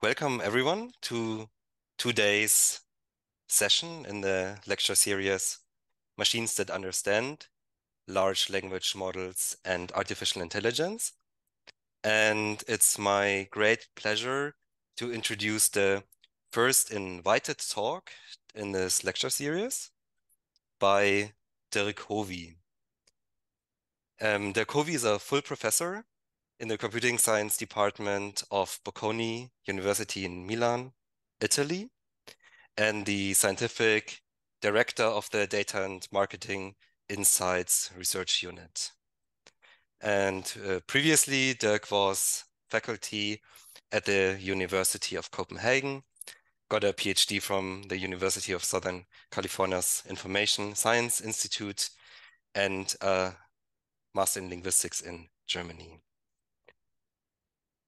Welcome everyone to today's session in the lecture series Machines That Understand, Large Language Models and Artificial Intelligence. And it's my great pleasure to introduce the first invited talk in this lecture series by Dirk Hovy. Dirk Hovy is a full professor in the computing science department of Bocconi University in Milan, Italy, and the scientific director of the Data and Marketing Insights Research Unit. And previously, Dirk was faculty at the University of Copenhagen, got a PhD from the University of Southern California's Information Science Institute, and a Master in Linguistics in Germany.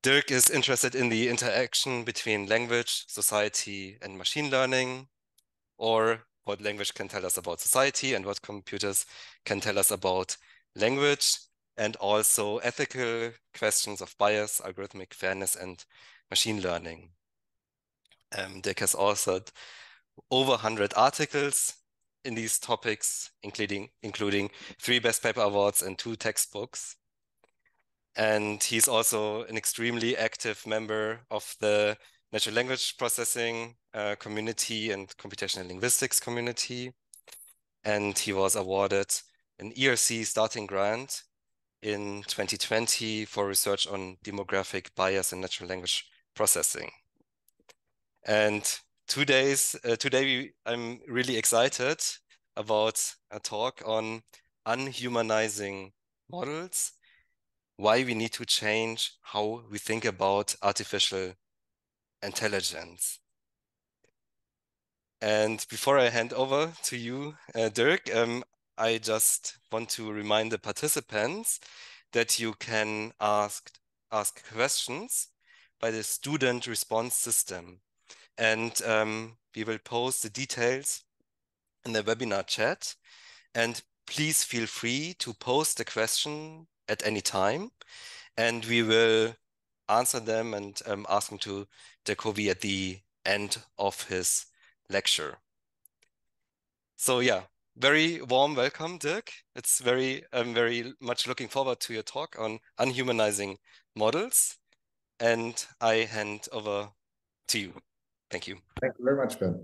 Dirk is interested in the interaction between language, society, and machine learning, or what language can tell us about society and what computers can tell us about language, and also ethical questions of bias, algorithmic fairness, and machine learning. Dirk has authored over 100 articles in these topics, including 3 Best Paper Awards and 2 textbooks. And he's also an extremely active member of the natural language processing community and computational linguistics community. And he was awarded an ERC starting grant in 2020 for research on demographic bias in natural language processing. And today I'm really excited about a talk on unhumanizing models, why we need to change how we think about artificial intelligence. And before I hand over to you, Dirk, I just want to remind the participants that you can ask questions by the student response system. And we will post the details in the webinar chat. And please feel free to post the question at any time. And we will answer them and ask them to Dirk Hovy at the end of his lecture. So yeah, very warm welcome, Dirk. It's I'm very much looking forward to your talk on unhumanizing models. And I hand over to you. Thank you. Thank you very much, Ben.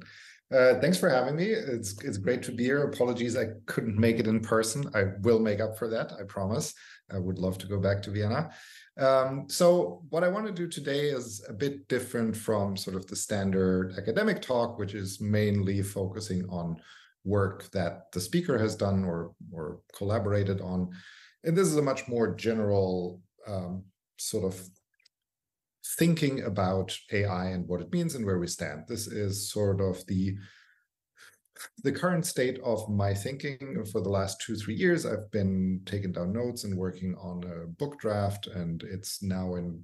Thanks for having me. It's great to be here. Apologies, I couldn't make it in person. I will make up for that, I promise. I would love to go back to Vienna. So what I want to do today is a bit different from sort of the standard academic talk, which is mainly focusing on work that the speaker has done or collaborated on. And this is a much more general sort of thinking about AI and what it means and where we stand. This is sort of the current state of my thinking for the last 2-3 years. I've been taking down notes and working on a book draft, and it's now in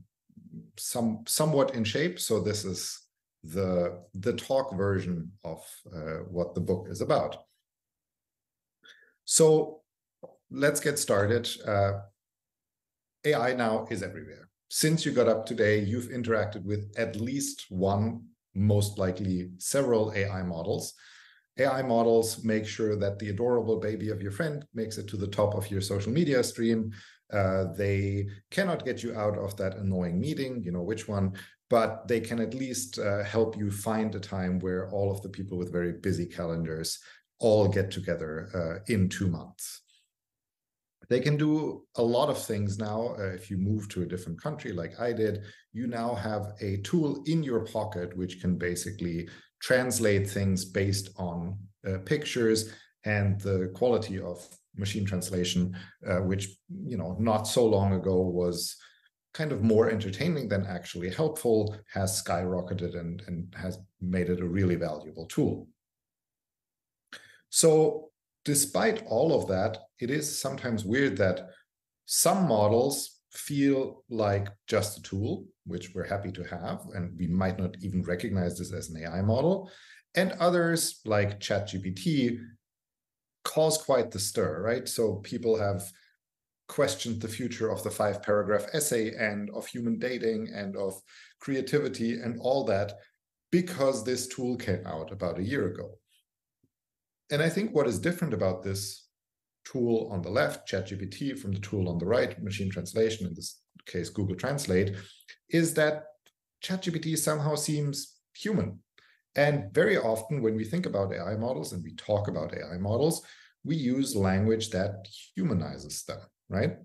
somewhat in shape. So this is the talk version of what the book is about. So let's get started. AI now is everywhere. Since you got up today, you've interacted with at least one, most likely several AI models. AI models make sure that the adorable baby of your friend makes it to the top of your social media stream. They cannot get you out of that annoying meeting, you know which one, but they can at least help you find a time where all of the people with very busy calendars all get together in 2 months. They can do a lot of things now. If you move to a different country like I did, you now have a tool in your pocket which can basically translate things based on pictures, and the quality of machine translation, which not so long ago was kind of more entertaining than actually helpful, has skyrocketed and has made it a really valuable tool. So despite all of that, it is sometimes weird that some models feel like just a tool, which we're happy to have, and we might not even recognize this as an AI model, and others, like ChatGPT, cause quite the stir, right? So people have questioned the future of the 5-paragraph essay and of human dating and of creativity and all that, because this tool came out about a year ago. And I think what is different about this tool on the left, ChatGPT, from the tool on the right, machine translation, in this case, Google Translate, is that ChatGPT somehow seems human. And very often when we think about AI models and we talk about AI models, we use language that humanizes them, right?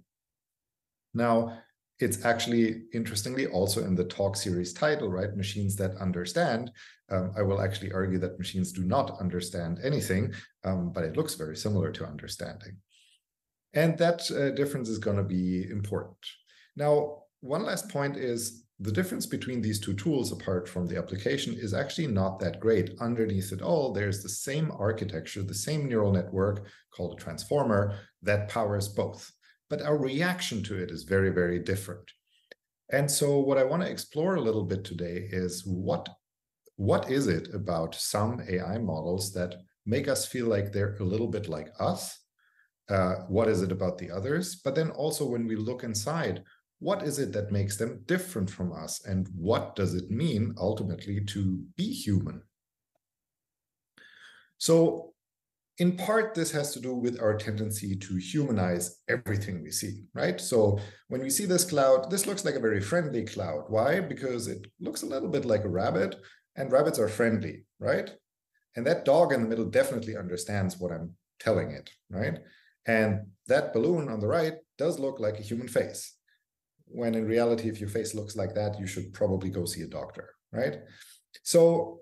Now, it's actually, interestingly, also in the talk series title, right? Machines that understand. I will actually argue that machines do not understand anything, but it looks very similar to understanding. And that difference is going to be important. Now, one last point is the difference between these two tools, apart from the application, is actually not that great. Underneath it all, there's the same architecture, the same neural network called a transformer that powers both. But our reaction to it is very, very different. And so what I want to explore a little bit today is what is it about some AI models that make us feel like they're a little bit like us? What is it about the others? But then also when we look inside, what is it that makes them different from us? And what does it mean ultimately to be human? So in part, this has to do with our tendency to humanize everything we see, right? So when we see this cloud, this looks like a very friendly cloud. Why? Because it looks a little bit like a rabbit, and rabbits are friendly, right? And that dog in the middle definitely understands what I'm telling it, right? And that balloon on the right does look like a human face, when in reality, if your face looks like that, you should probably go see a doctor, right? So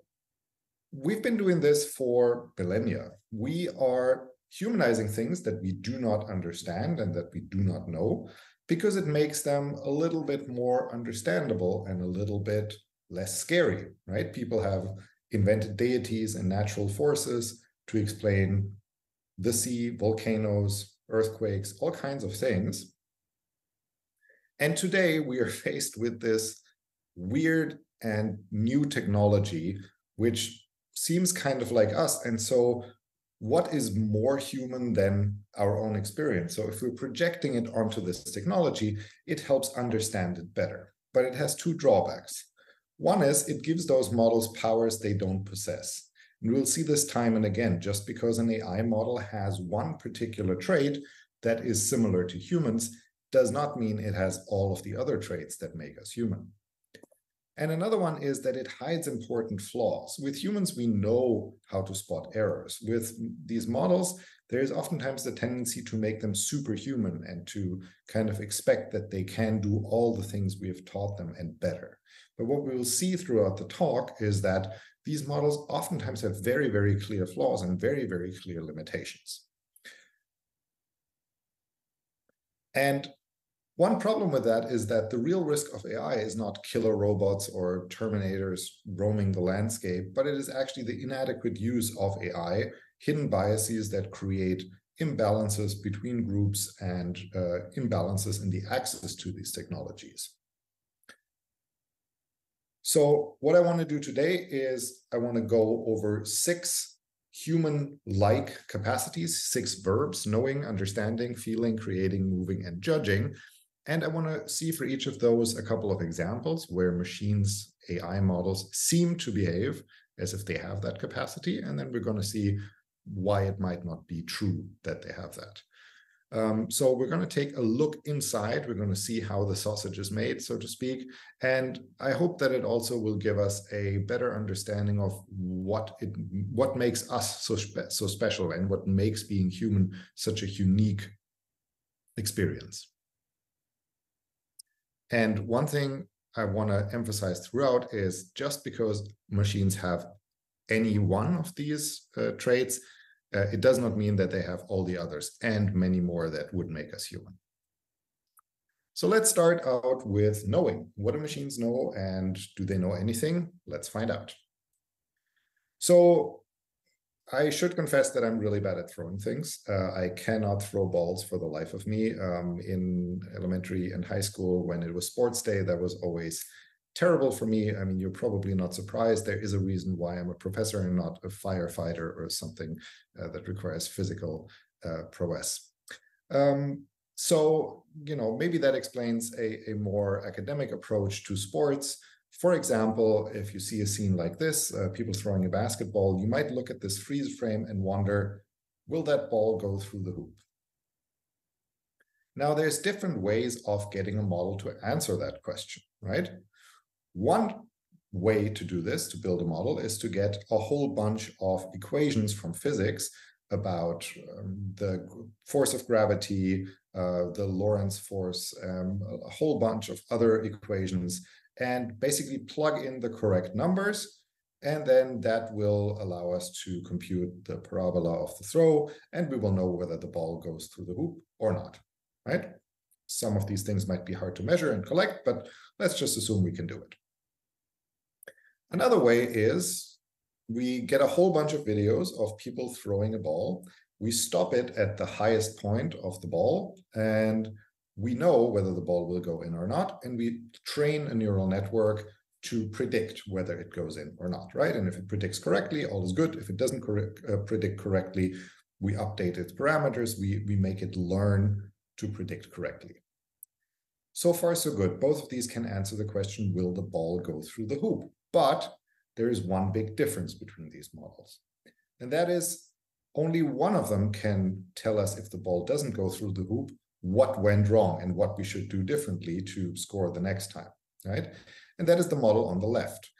we've been doing this for millennia. We are humanizing things that we do not understand and that we do not know, because it makes them a little bit more understandable and a little bit less scary, right? People have invented deities and natural forces to explain the sea, volcanoes, earthquakes, all kinds of things. And today we are faced with this weird and new technology, which seems kind of like us. And so what is more human than our own experience? So if we're projecting it onto this technology, it helps understand it better. But it has two drawbacks. One is it gives those models powers they don't possess. And we'll see this time and again. Just because an AI model has one particular trait that is similar to humans does not mean it has all of the other traits that make us human. And another one is that it hides important flaws. With humans, we know how to spot errors. With these models, there is oftentimes the tendency to make them superhuman and to kind of expect that they can do all the things we have taught them and better. But what we will see throughout the talk is that these models oftentimes have very, very clear flaws and very, very clear limitations. And one problem with that is that the real risk of AI is not killer robots or Terminators roaming the landscape, but it is actually the inadequate use of AI, hidden biases that create imbalances between groups and imbalances in the access to these technologies. So what I want to do today is I want to go over 6 human-like capacities, 6 verbs: knowing, understanding, feeling, creating, moving, and judging. And I want to see for each of those a couple of examples where machines, AI models, seem to behave as if they have that capacity. And then we're going to see why it might not be true that they have that. So we're going to take a look inside. We're going to see how the sausage is made, so to speak. And I hope that it also will give us a better understanding of what makes us so special and what makes being human such a unique experience. And one thing I want to emphasize throughout is just because machines have any one of these traits, it does not mean that they have all the others and many more that would make us human. So let's start out with knowing. What do machines know, and do they know anything? Let's find out. So I should confess that I'm really bad at throwing things. I cannot throw balls for the life of me. In elementary and high school, when it was sports day, that was always terrible for me. I mean, you're probably not surprised. There is a reason why I'm a professor and not a firefighter or something that requires physical prowess. So, maybe that explains a more academic approach to sports. For example, if you see a scene like this, people throwing a basketball, you might look at this freeze frame and wonder, will that ball go through the hoop? Now, there's different ways of getting a model to answer that question, right? One way to do this, to build a model, is to get a whole bunch of equations from physics about the force of gravity, the Lorentz force, a whole bunch of other equations, and basically plug in the correct numbers. And then that will allow us to compute the parabola of the throw, and we will know whether the ball goes through the hoop or not, right? Some of these things might be hard to measure and collect, but let's just assume we can do it. Another way is we get a whole bunch of videos of people throwing a ball. We stop it at the highest point of the ball, and we know whether the ball will go in or not, and we train a neural network to predict whether it goes in or not, right? And if it predicts correctly, all is good. If it doesn't predict correctly, we update its parameters, we make it learn to predict correctly. So far, so good. Both of these can answer the question, will the ball go through the hoop? But there is one big difference between these models. And that is only one of them can tell us if the ball doesn't go through the hoop, what went wrong and what we should do differently to score the next time, right? And that is the model on the left.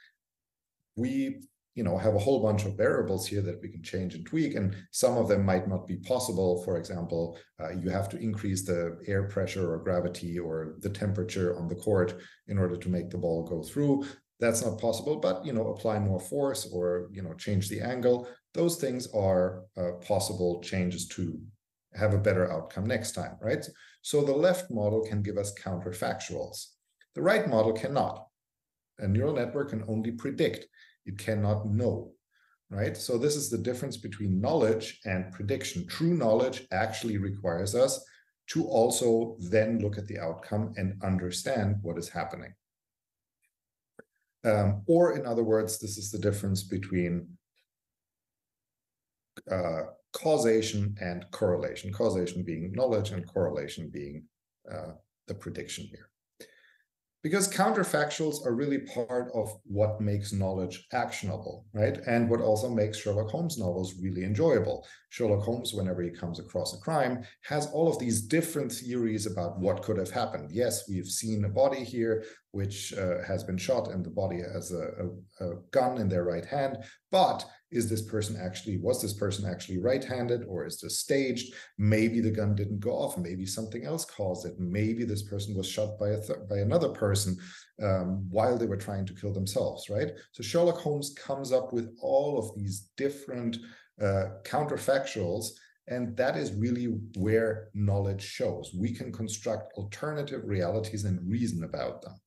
We have a whole bunch of variables here that we can change and tweak, and some of them might not be possible. For example, you have to increase the air pressure or gravity or the temperature on the court in order to make the ball go through. That's not possible, but apply more force or change the angle. Those things are possible changes to have a better outcome next time, right? So the left model can give us counterfactuals. The right model cannot. A neural network can only predict. It cannot know, right? So this is the difference between knowledge and prediction. True knowledge actually requires us to also then look at the outcome and understand what is happening. Or in other words, this is the difference between causation and correlation. Causation being knowledge and correlation being the prediction here. Because counterfactuals are really part of what makes knowledge actionable, right? And what also makes Sherlock Holmes novels really enjoyable. Sherlock Holmes, whenever he comes across a crime, has all of these different theories about what could have happened. Yes, we've seen a body here, which has been shot, and the body has a gun in their right hand, but was this person actually right-handed, or is this staged? Maybe the gun didn't go off. Maybe something else caused it. Maybe this person was shot by another person while they were trying to kill themselves, right? So Sherlock Holmes comes up with all of these different counterfactuals, and that is really where knowledge shows. We can construct alternative realities and reason about them.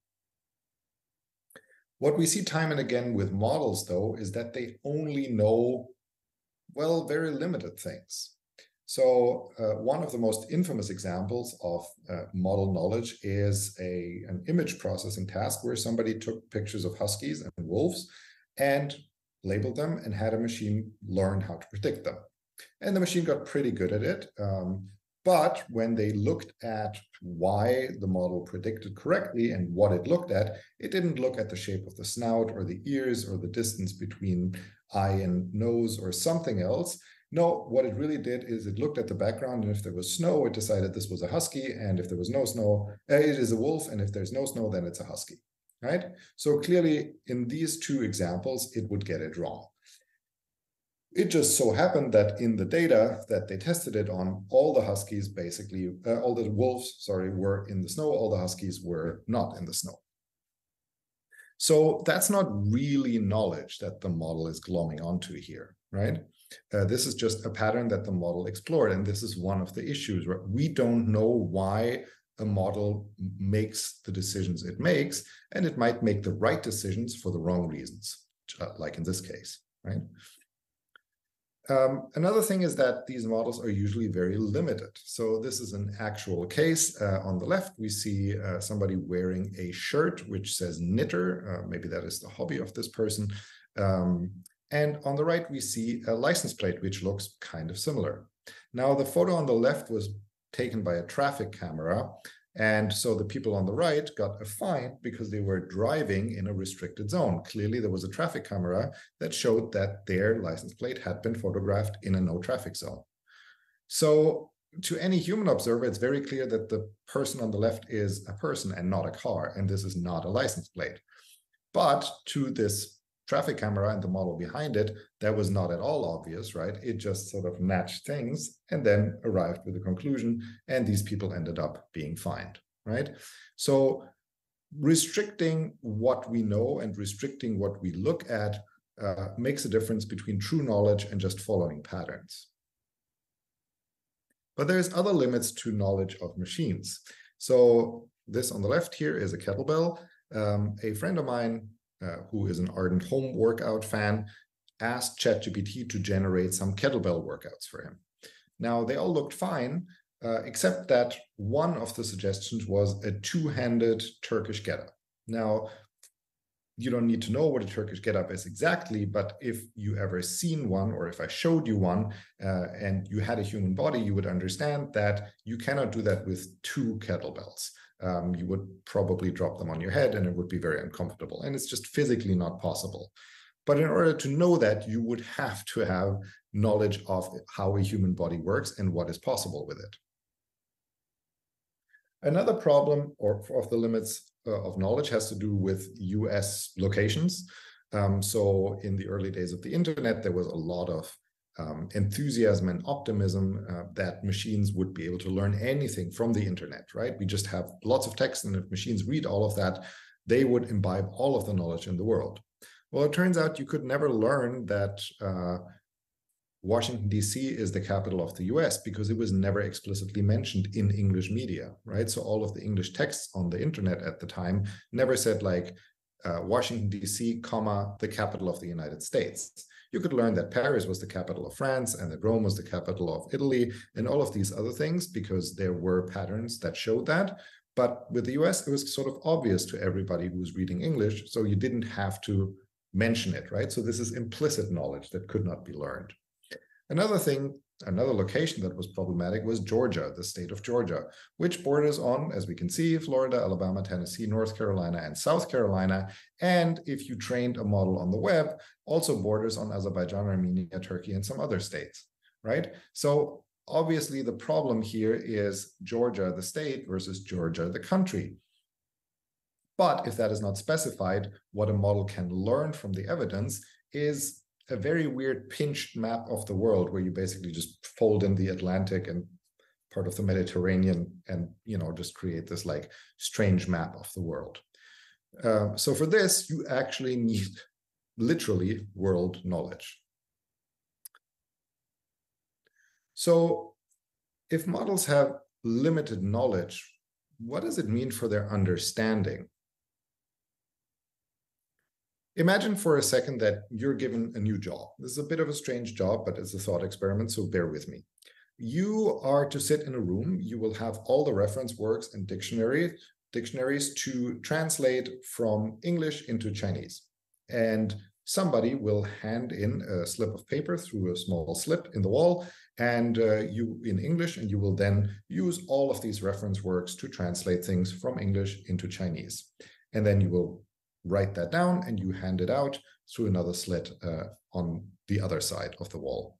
What we see time and again with models, though, is that they only know, well, very limited things. So one of the most infamous examples of model knowledge is an image processing task where somebody took pictures of huskies and wolves and labeled them and had a machine learn how to predict them. And the machine got pretty good at it. But when they looked at why the model predicted correctly and what it looked at, it didn't look at the shape of the snout or the ears or the distance between eye and nose or something else. No, what it really did is it looked at the background, and if there was snow, it decided this was a husky, and if there was no snow, it is a wolf, and if there's no snow, then it's a husky, right? So clearly, in these two examples, it would get it wrong. It just so happened that in the data that they tested it on, all the huskies basically, all the wolves, sorry, were in the snow, all the huskies were not in the snow. So that's not really knowledge that the model is glomming onto here, right? This is just a pattern that the model explored, and this is one of the issues, right? We don't know why a model makes the decisions it makes, and it might make the right decisions for the wrong reasons, like in this case, right? Another thing is that these models are usually very limited. So this is an actual case. On the left, we see somebody wearing a shirt which says knitter. Maybe that is the hobby of this person. And on the right, we see a license plate which looks kind of similar. Now, the photo on the left was taken by a traffic camera. And so the people on the right got a fine because they were driving in a restricted zone. Clearly, there was a traffic camera that showed that their license plate had been photographed in a no traffic zone. So to any human observer, it's very clear that the person on the left is a person and not a car, and this is not a license plate. But to this traffic camera and the model behind it, that was not at all obvious, right? It just sort of matched things and then arrived with a conclusion, and these people ended up being fined, right? So restricting what we know and restricting what we look at makes a difference between true knowledge and just following patterns. But there's other limits to knowledge of machines. So this on the left here is a kettlebell. A friend of mine who is an ardent home workout fan asked ChatGPT to generate some kettlebell workouts for him. Now, they all looked fine, except that one of the suggestions was a two-handed Turkish get-up. Now, you don't need to know what a Turkish get-up is exactly, but if you ever seen one, or if I showed you one and you had a human body, you would understand that you cannot do that with two kettlebells. You would probably drop them on your head and it would be very uncomfortable. And it's just physically not possible. But in order to know that, you would have to have knowledge of how a human body works and what is possible with it. Another problem of the limits of knowledge has to do with US locations. So in the early days of the internet, there was a lot of enthusiasm and optimism that machines would be able to learn anything from the internet, right? We just have lots of text, and if machines read all of that, they would imbibe all of the knowledge in the world. Well, it turns out you could never learn that Washington, D.C. is the capital of the US because it was never explicitly mentioned in English media, right? So all of the English texts on the internet at the time never said like Washington, D.C., comma, the capital of the United States. You could learn that Paris was the capital of France and that Rome was the capital of Italy and all of these other things because there were patterns that showed that. But with the US, it was sort of obvious to everybody who was reading English, so you didn't have to mention it, right? So this is implicit knowledge that could not be learned. Another thing, another location that was problematic was Georgia, the state of Georgia, which borders on, as we can see, Florida, Alabama, Tennessee, North Carolina, and South Carolina. And if you trained a model on the web, also borders on Azerbaijan, Armenia, Turkey, and some other states, right? So obviously the problem here is Georgia, the state, versus Georgia, the country. But if that is not specified, what a model can learn from the evidence is a very weird pinched map of the world where you basically just fold in the Atlantic and part of the Mediterranean and, you know, just create this like strange map of the world. So for this, you actually need literally world knowledge. So if models have limited knowledge, what does it mean for their understanding? Imagine for a second that you're given a new job. This is a bit of a strange job, but it's a thought experiment, so bear with me. You are to sit in a room. You will have all the reference works and dictionaries to translate from English into Chinese. And somebody will hand in a slip of paper through a small slit in the wall, and you in English, and you will then use all of these reference works to translate things from English into Chinese. And then you will write that down and you hand it out through another slit on the other side of the wall.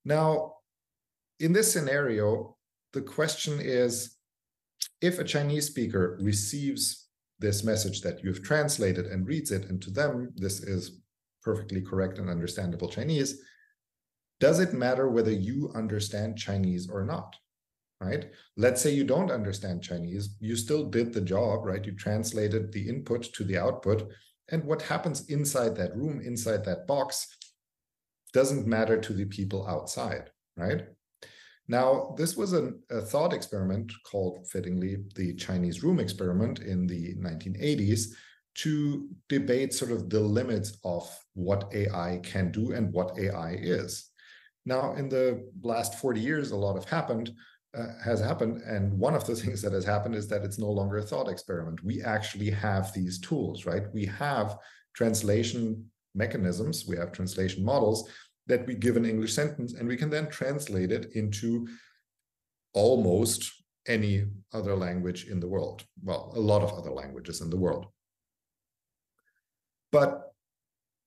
Now, in this scenario, the question is, if a Chinese speaker receives this message that you've translated and reads it, and to them, this is perfectly correct and understandable Chinese, does it matter whether you understand Chinese or not? Right? Let's say you don't understand Chinese, you still did the job, right? You translated the input to the output, and what happens inside that room, inside that box, doesn't matter to the people outside, right? Now, this was a thought experiment called, fittingly, the Chinese room experiment in the 1980s to debate sort of the limits of what AI can do and what AI is. Now, in the last 40 years, a lot has happened. And one of the things that has happened is that it's no longer a thought experiment. We actually have these tools, right? We have translation mechanisms, we have translation models that we give an English sentence, and we can then translate it into almost any other language in the world. Well, a lot of other languages in the world. But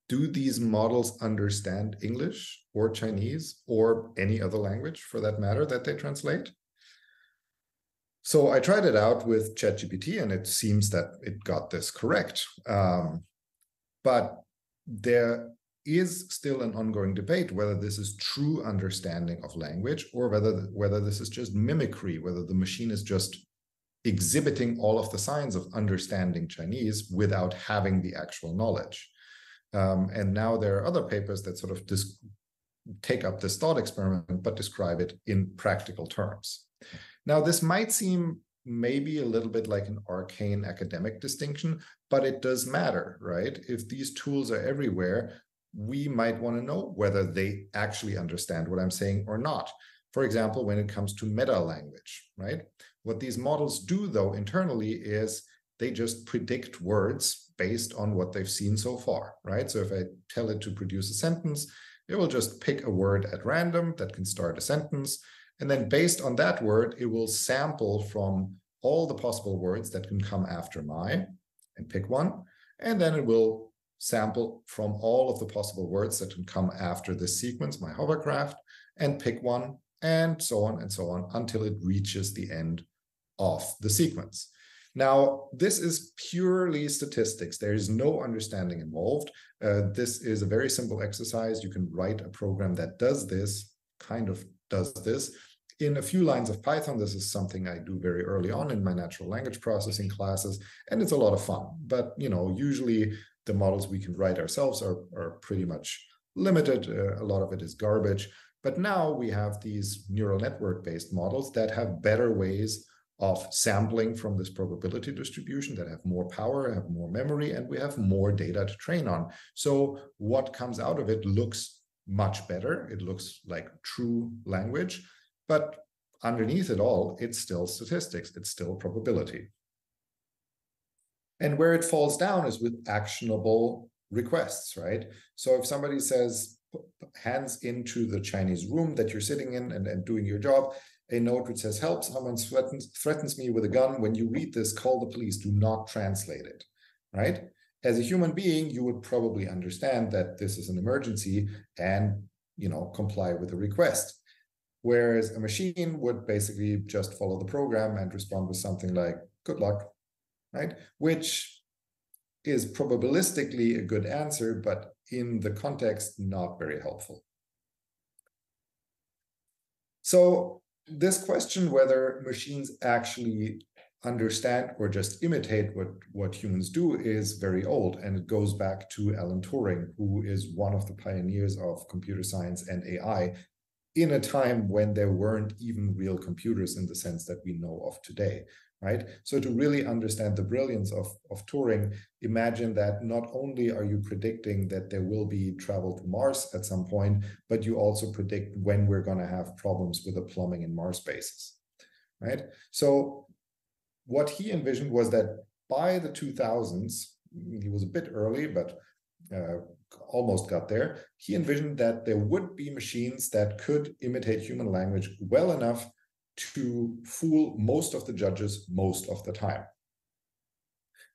do these models understand English or Chinese or any other language for that matter that they translate? So I tried it out with ChatGPT, and it seems that it got this correct. But there is still an ongoing debate whether this is true understanding of language or whether this is just mimicry, whether the machine is just exhibiting all of the signs of understanding Chinese without having the actual knowledge. And now there are other papers that sort of take up this thought experiment, but describe it in practical terms. Now, this might seem maybe a little bit like an arcane academic distinction, but it does matter, right? If these tools are everywhere, we might want to know whether they actually understand what I'm saying or not. For example, when it comes to meta language, right? What these models do, though, internally is they just predict words based on what they've seen so far, right? So if I tell it to produce a sentence, it will just pick a word at random that can start a sentence. And then based on that word, it will sample from all the possible words that can come after my and pick one. And then it will sample from all of the possible words that can come after this sequence, my hovercraft, and pick one, and so on until it reaches the end of the sequence. Now, this is purely statistics. There is no understanding involved. This is a very simple exercise. You can write a program that does this, kind of does this, in a few lines of Python. This is something I do very early on in my natural language processing classes, and it's a lot of fun. But, you know, usually the models we can write ourselves are pretty much limited. A lot of it is garbage. But now we have these neural network-based models that have better ways of sampling from this probability distribution, that have more power, have more memory, and we have more data to train on. So what comes out of it looks much better. It looks like true language, but underneath it all, it's still statistics. It's still probability. And where it falls down is with actionable requests, right? So if somebody says, hands into the Chinese room that you're sitting in and doing your job, a note which says, help, someone threatens me with a gun. When you read this, call the police, do not translate it, right? As a human being, you would probably understand that this is an emergency and, you know, comply with the request. Whereas a machine would basically just follow the program and respond with something like, good luck, right? Which is probabilistically a good answer, but in the context, not very helpful. So this question whether machines actually understand or just imitate what humans do is very old, and it goes back to Alan Turing, who is one of the pioneers of computer science and AI in a time when there weren't even real computers in the sense that we know of today, right? So to really understand the brilliance of Turing, imagine that not only are you predicting that there will be travel to Mars at some point, but you also predict when we're going to have problems with the plumbing in Mars bases, right? So what he envisioned was that by the 2000s, he was a bit early, but almost got there, he envisioned that there would be machines that could imitate human language well enough to fool most of the judges most of the time.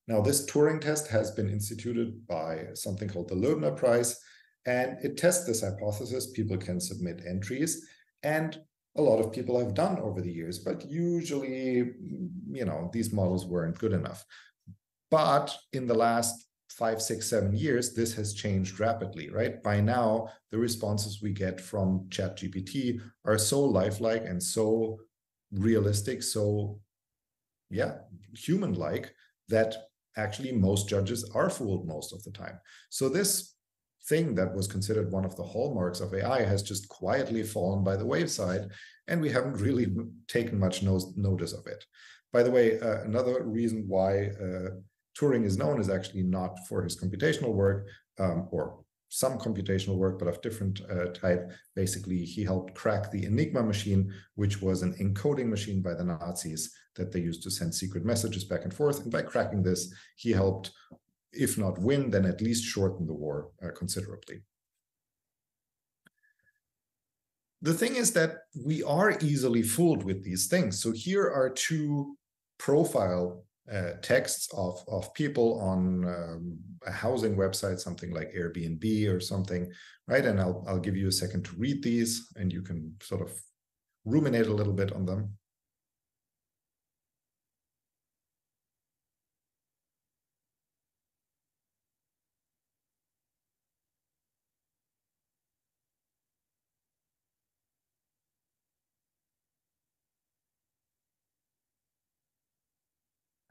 Now, this Turing test has been instituted by something called the Loebner Prize, and it tests this hypothesis. People can submit entries, and a lot of people have done over the years, but usually, you know, these models weren't good enough. But in the last 5, 6, 7 years, this has changed rapidly, right? By now, the responses we get from ChatGPT are so lifelike and so realistic, so, yeah, human-like, that actually most judges are fooled most of the time. So this thing that was considered one of the hallmarks of AI has just quietly fallen by the wayside, and we haven't really taken much notice of it. By the way, another reason why Turing is known is actually not for his computational work, or some computational work, but of different type. Basically, he helped crack the Enigma machine, which was an encoding machine by the Nazis that they used to send secret messages back and forth. And by cracking this, he helped, if not win, then at least shorten the war considerably. The thing is that we are easily fooled with these things. So here are two profile texts of people on a housing website, something like Airbnb or something, right? And I'll give you a second to read these, and you can sort of ruminate a little bit on them.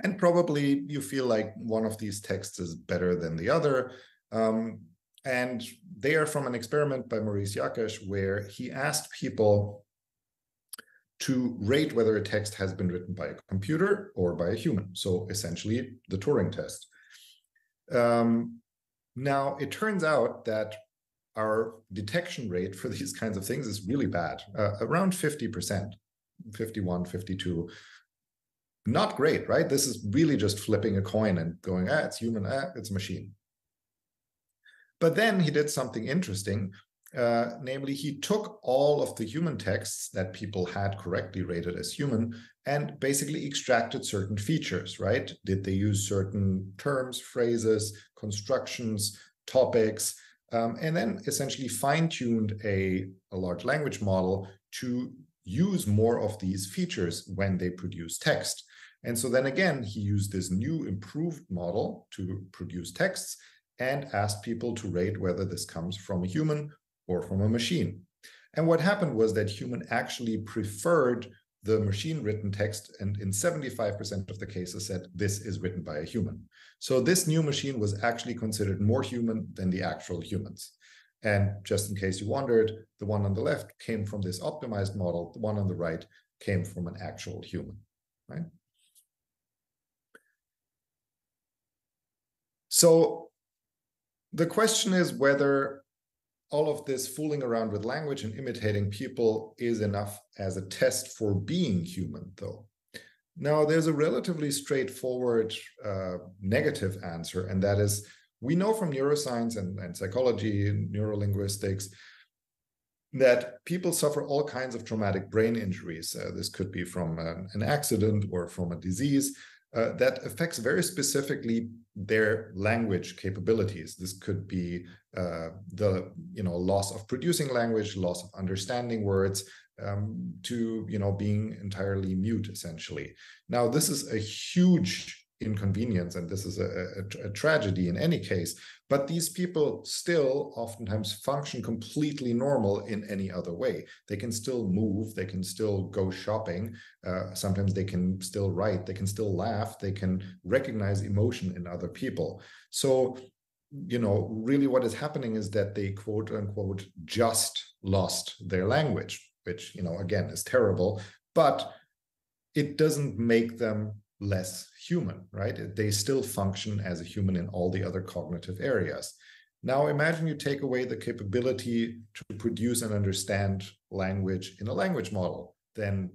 And probably you feel like one of these texts is better than the other. And they are from an experiment by Maurice Yakash, where he asked people to rate whether a text has been written by a computer or by a human. So essentially the Turing test. Now, it turns out that our detection rate for these kinds of things is really bad, around 50%, 51, 52. Not great, right? This is really just flipping a coin and going, it's human, it's machine. But then he did something interesting. Namely, he took all of the human texts that people had correctly rated as human and basically extracted certain features, right? Did they use certain terms, phrases, constructions, topics, and then essentially fine-tuned a large language model to use more of these features when they produce text. And so then again, he used this new improved model to produce texts and asked people to rate whether this comes from a human or from a machine. And what happened was that human actually preferred the machine written text, and in 75% of the cases said this is written by a human. So this new machine was actually considered more human than the actual humans. And just in case you wondered, the one on the left came from this optimized model, the one on the right came from an actual human, right? So the question is whether all of this fooling around with language and imitating people is enough as a test for being human, though. Now, there's a relatively straightforward negative answer, and that is we know from neuroscience and psychology and neurolinguistics that people suffer all kinds of traumatic brain injuries. This could be from an accident or from a disease that affects very specifically their language capabilities. This could be the loss of producing language, loss of understanding words, to being entirely mute, essentially. Now, this is a huge inconvenience, and this is a tragedy in any case, but these people still oftentimes function completely normal in any other way. They can still move, they can still go shopping, sometimes they can still write, they can still laugh, they can recognize emotion in other people. So really what is happening is that they quote unquote just lost their language, which again is terrible, but it doesn't make them less human, right? They still function as a human in all the other cognitive areas. Now imagine you take away the capability to produce and understand language in a language model, then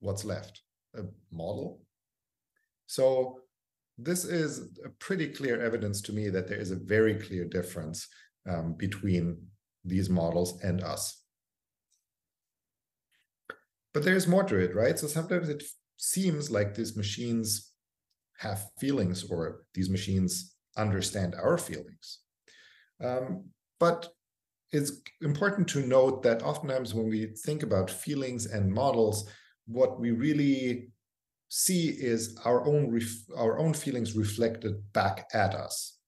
what's left? A model? So this is a pretty clear evidence to me that there is a very clear difference between these models and us. But there's more to it, right? So sometimes it seems like these machines have feelings, or these machines understand our feelings. But it's important to note that oftentimes when we think about feelings and models, what we really see is our own feelings reflected back at us.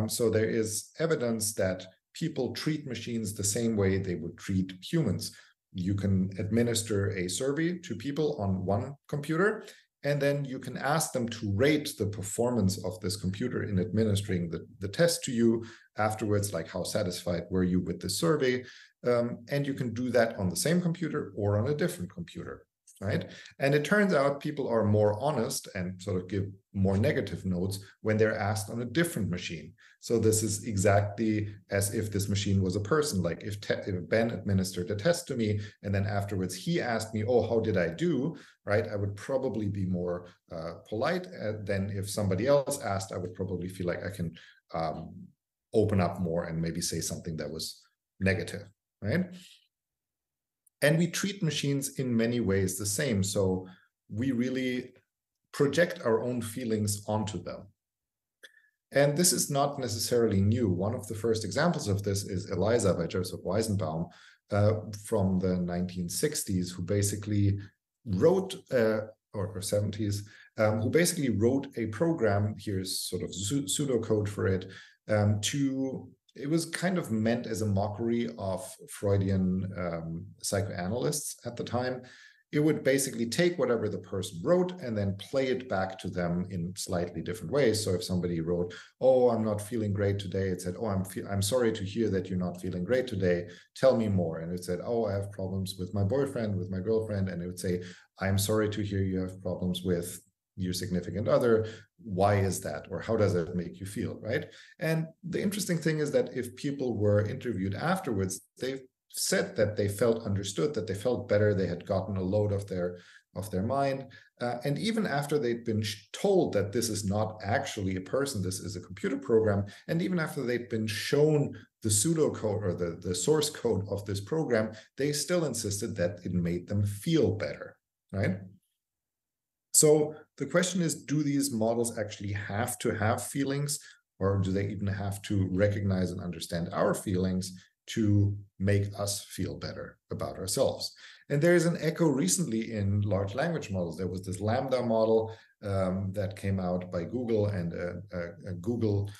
So there is evidence that people treat machines the same way they would treat humans. You can administer a survey to people on one computer, and then you can ask them to rate the performance of this computer in administering the test to you afterwards, like how satisfied were you with the survey. And you can do that on the same computer or on a different computer, right? And it turns out people are more honest and sort of give more negative notes when they're asked on a different machine. So this is exactly as if this machine was a person. Like if Ben administered a test to me, and then afterwards he asked me, oh, how did I do, right? I would probably be more polite than if somebody else asked. I would probably feel like I can open up more and maybe say something that was negative, right? And we treat machines in many ways the same. So we really project our own feelings onto them. And this is not necessarily new. One of the first examples of this is Eliza by Joseph Weizenbaum from the 1960s, who basically wrote, or 70s, who basically wrote a program, here's sort of pseudocode for it, it was kind of meant as a mockery of Freudian psychoanalysts at the time. It would basically take whatever the person wrote and then play it back to them in slightly different ways. So if somebody wrote, "Oh, I'm not feeling great today," it said, "Oh, I'm sorry to hear that you're not feeling great today. Tell me more." And it said, "Oh, I have problems with my boyfriend, with my girlfriend." And it would say, "I'm sorry to hear you have problems with your significant other. Why is that? Or how does it make you feel?" Right? And the interesting thing is that if people were interviewed afterwards, they said that they felt understood, that they felt better, they had gotten a load of their mind. And even after they'd been told that this is not actually a person, this is a computer program, and even after they'd been shown the pseudocode or the source code of this program, they still insisted that it made them feel better, right? So the question is, do these models actually have to have feelings, or do they even have to recognize and understand our feelings to make us feel better about ourselves? And there is an echo recently in large language models. There was this Lambda model that came out by Google, and a Google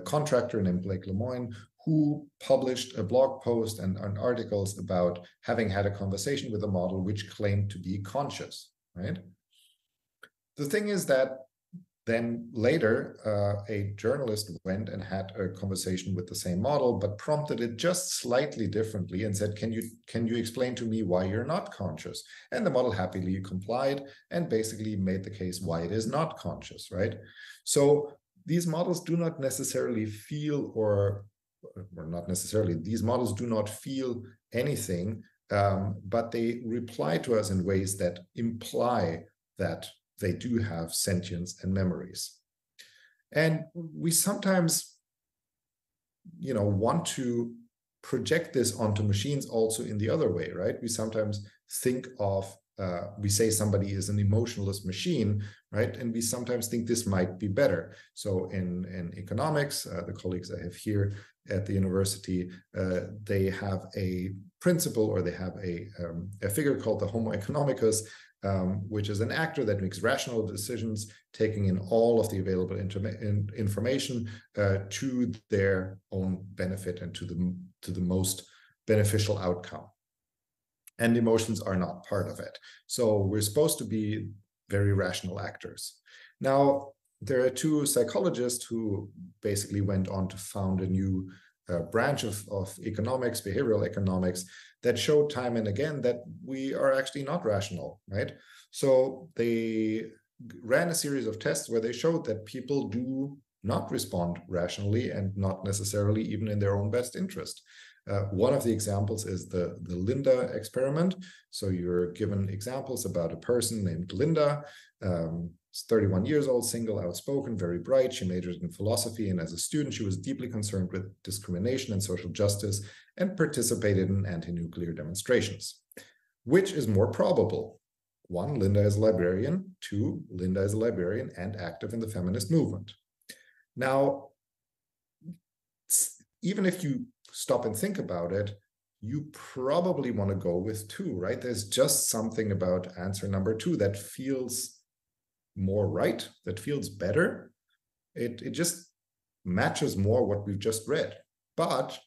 contractor named Blake Lemoine, who published a blog post and articles about having had a conversation with a model which claimed to be conscious, right? The thing is that then later, a journalist went and had a conversation with the same model, but prompted it just slightly differently and said, can you explain to me why you're not conscious? And the model happily complied and basically made the case why it is not conscious, right? So these models do not necessarily feel, or not necessarily, these models do not feel anything, but they reply to us in ways that imply that they do have sentience and memories. And we sometimes, want to project this onto machines also in the other way, right? We sometimes think of, we say somebody is an emotionless machine, right? And we sometimes think this might be better. So in economics, the colleagues I have here at the university, they have a principle, or they have a figure called the Homo economicus, which is an actor that makes rational decisions, taking in all of the available information to their own benefit and to the most beneficial outcome. And emotions are not part of it. So we're supposed to be very rational actors. Now, there are two psychologists who basically went on to found a new branch of economics, behavioral economics, that showed time and again that we are actually not rational, right? So they ran a series of tests where they showed that people do not respond rationally, and not necessarily even in their own best interest. One of the examples is the Linda experiment. So you're given examples about a person named Linda. She's 31 years old, single, outspoken, very bright. She majored in philosophy, and as a student, she was deeply concerned with discrimination and social justice, and participated in anti-nuclear demonstrations. Which is more probable? 1, Linda is a librarian. 2, Linda is a librarian and active in the feminist movement. Now, even if you stop and think about it, you probably want to go with 2, right? There's just something about answer number 2 that feels more right, that feels better. It just matches more what we've just read. But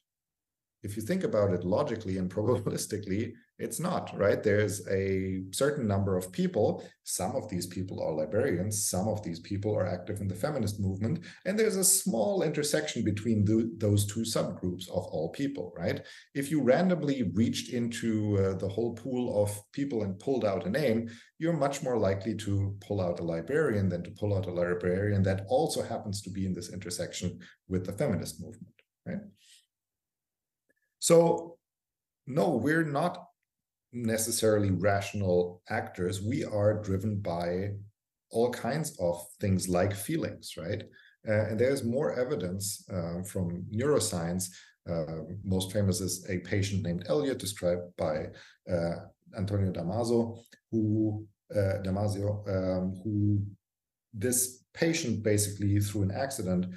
if you think about it logically and probabilistically, it's not, right? There's a certain number of people. Some of these people are librarians. Some of these people are active in the feminist movement. And there's a small intersection between those two subgroups of all people, right? If you randomly reached into the whole pool of people and pulled out a name, you're much more likely to pull out a librarian than to pull out a librarian that also happens to be in this intersection with the feminist movement, right? So, no, we're not necessarily rational actors. We are driven by all kinds of things like feelings, right? And there's more evidence from neuroscience Most famous is a patient named Elliot, described by Antonio Damasio, who this patient basically through an accident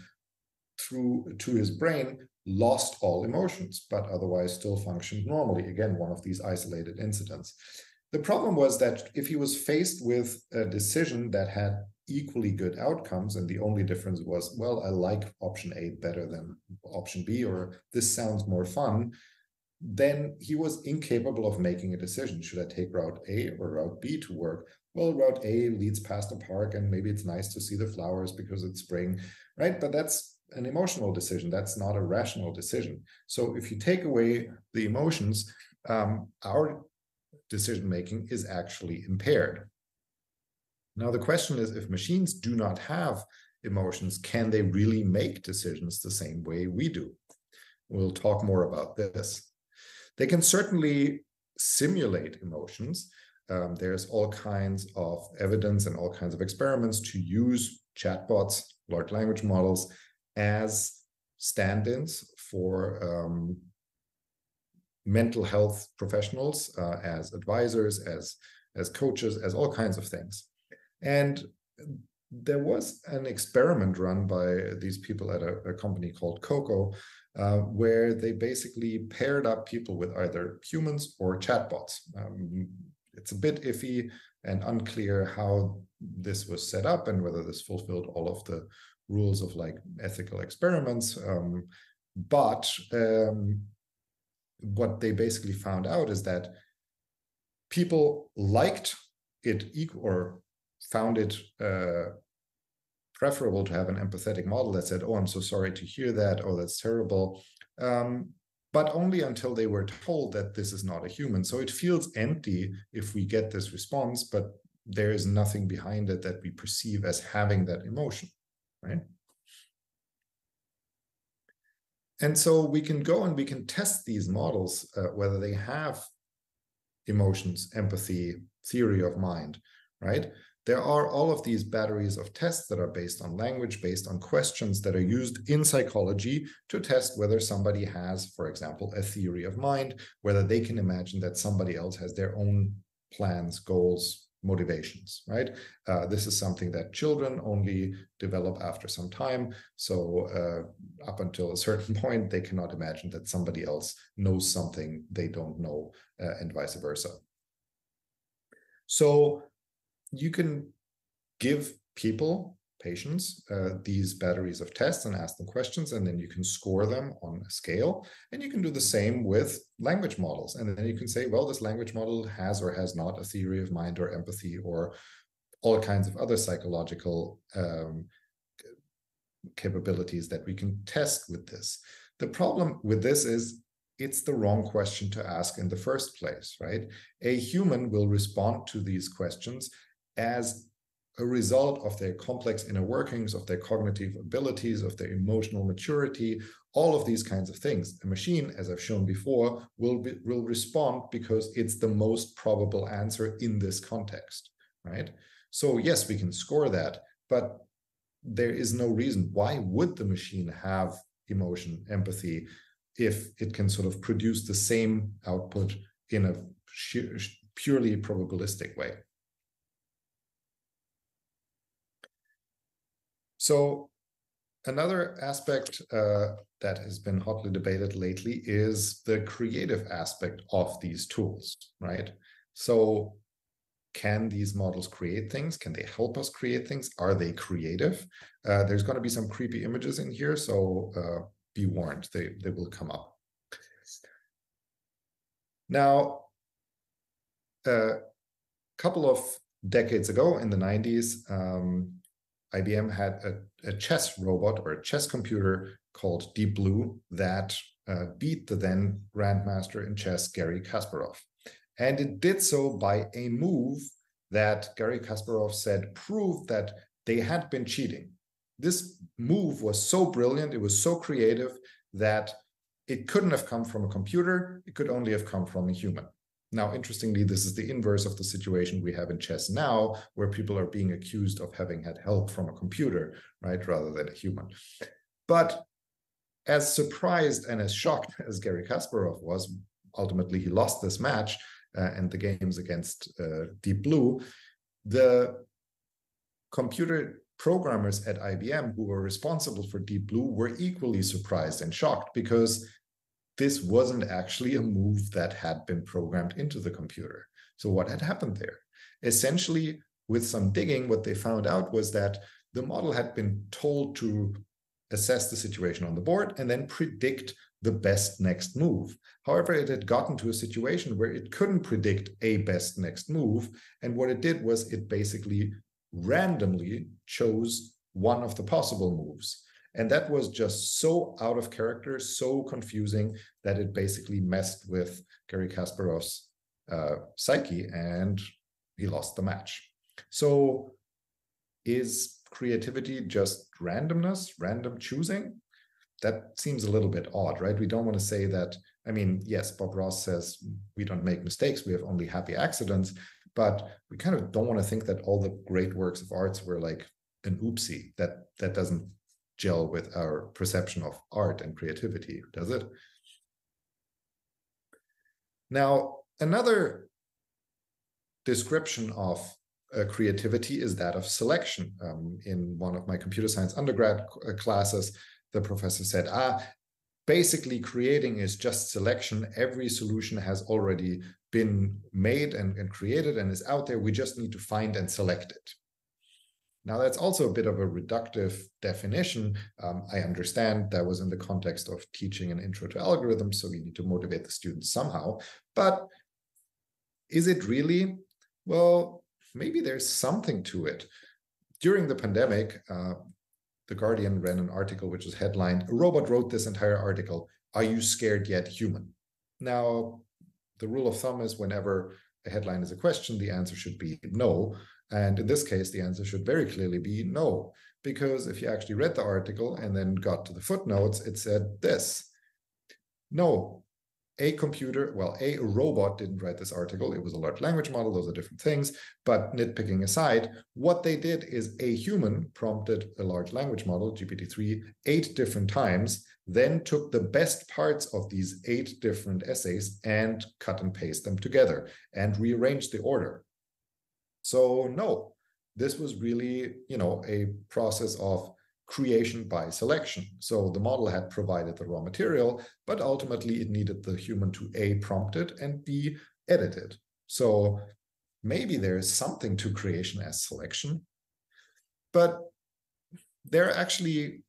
to his brain lost all emotions, but otherwise still functioned normally. Again, one of these isolated incidents. The problem was that if he was faced with a decision that had equally good outcomes, and the only difference was, well, I like option A better than option B, or this sounds more fun, then he was incapable of making a decision. Should I take route A or route B to work? Well, route A leads past a park, and maybe it's nice to see the flowers because it's spring, right? But that's an emotional decision. That's not a rational decision. So if you take away the emotions, our decision-making is actually impaired. Now, the question is, if machines do not have emotions, can they really make decisions the same way we do? We'll talk more about this. They can certainly simulate emotions. There's all kinds of evidence and all kinds of experiments to use chatbots, large language models, as stand-ins for mental health professionals, as advisors, as coaches, as all kinds of things. And there was an experiment run by these people at a company called Coco, where they basically paired up people with either humans or chatbots. It's a bit iffy and unclear how this was set up and whether this fulfilled all of the rules of like ethical experiments. But what they basically found out is that people liked it or found it preferable to have an empathetic model that said, oh, I'm so sorry to hear that, oh, that's terrible, but only until they were told that this is not a human. So it feels empty if we get this response, but there is nothing behind it that we perceive as having that emotion, right? And so we can go and we can test these models, whether they have emotions, empathy, theory of mind, right? There are all of these batteries of tests that are based on language, based on questions that are used in psychology to test whether somebody has, for example, a theory of mind, whether they can imagine that somebody else has their own plans, goals, motivations, right? This is something that children only develop after some time. So up until a certain point, they cannot imagine that somebody else knows something they don't know, and vice versa. So you can give people, patients, these batteries of tests and ask them questions, and then you can score them on a scale. And you can do the same with language models. And then you can say, well, this language model has or has not a theory of mind or empathy or all kinds of other psychological capabilities that we can test with this. The problem with this is it's the wrong question to ask in the first place, right? A human will respond to these questions as a result of their complex inner workings, of their cognitive abilities, of their emotional maturity, all of these kinds of things. A machine, as I've shown before, will respond because it's the most probable answer in this context, right? So yes, we can score that, but there is no reason. Why would the machine have emotion, empathy, if it can sort of produce the same output in a purely probabilistic way? So another aspect that has been hotly debated lately is the creative aspect of these tools, right? So can these models create things? Can they help us create things? Are they creative? There's going to be some creepy images in here, so be warned, they will come up. Now, a couple of decades ago in the 90s, IBM had a chess robot or a chess computer called Deep Blue that beat the then grandmaster in chess, Garry Kasparov. And it did so by a move that Garry Kasparov said proved that they had been cheating. This move was so brilliant, it was so creative that it couldn't have come from a computer, it could only have come from a human. Now, interestingly, this is the inverse of the situation we have in chess now, where people are being accused of having had help from a computer, right, rather than a human. But as surprised and as shocked as Garry Kasparov was, ultimately he lost this match and the games against Deep Blue, the computer programmers at IBM who were responsible for Deep Blue were equally surprised and shocked, because this wasn't actually a move that had been programmed into the computer. So what had happened there? Essentially, with some digging, what they found out was that the model had been told to assess the situation on the board and then predict the best next move. However, it had gotten to a situation where it couldn't predict a best next move. And what it did was it basically randomly chose one of the possible moves. And that was just so out of character, so confusing, that it basically messed with Garry Kasparov's psyche, and he lost the match. So is creativity just randomness, random choosing? That seems a little bit odd, right? We don't want to say that. I mean, yes, Bob Ross says we don't make mistakes, we have only happy accidents, but we kind of don't want to think that all the great works of arts were like an oopsie. That doesn't gel with our perception of art and creativity, does it? Now, another description of creativity is that of selection. In one of my computer science undergrad classes, the professor said, basically creating is just selection. Every solution has already been made and created and is out there. We just need to find and select it. Now, that's also a bit of a reductive definition. I understand that was in the context of teaching an intro to algorithms, so we need to motivate the students somehow. But is it really? Well, maybe there's something to it. During the pandemic, The Guardian ran an article which was headlined, "A robot wrote this entire article. Are you scared yet, human?" Now, the rule of thumb is whenever a headline is a question, the answer should be no. And in this case, the answer should very clearly be no, because if you actually read the article and then got to the footnotes, it said this: no, a robot didn't write this article. It was a large language model. Those are different things. But nitpicking aside, what they did is a human prompted a large language model, GPT-3, 8 different times, then took the best parts of these 8 different essays and cut and paste them together and rearranged the order. So no, this was really, a process of creation by selection. So the model had provided the raw material, but ultimately it needed the human to A, prompt it, and B, edit it. So maybe there is something to creation as selection, but there are actually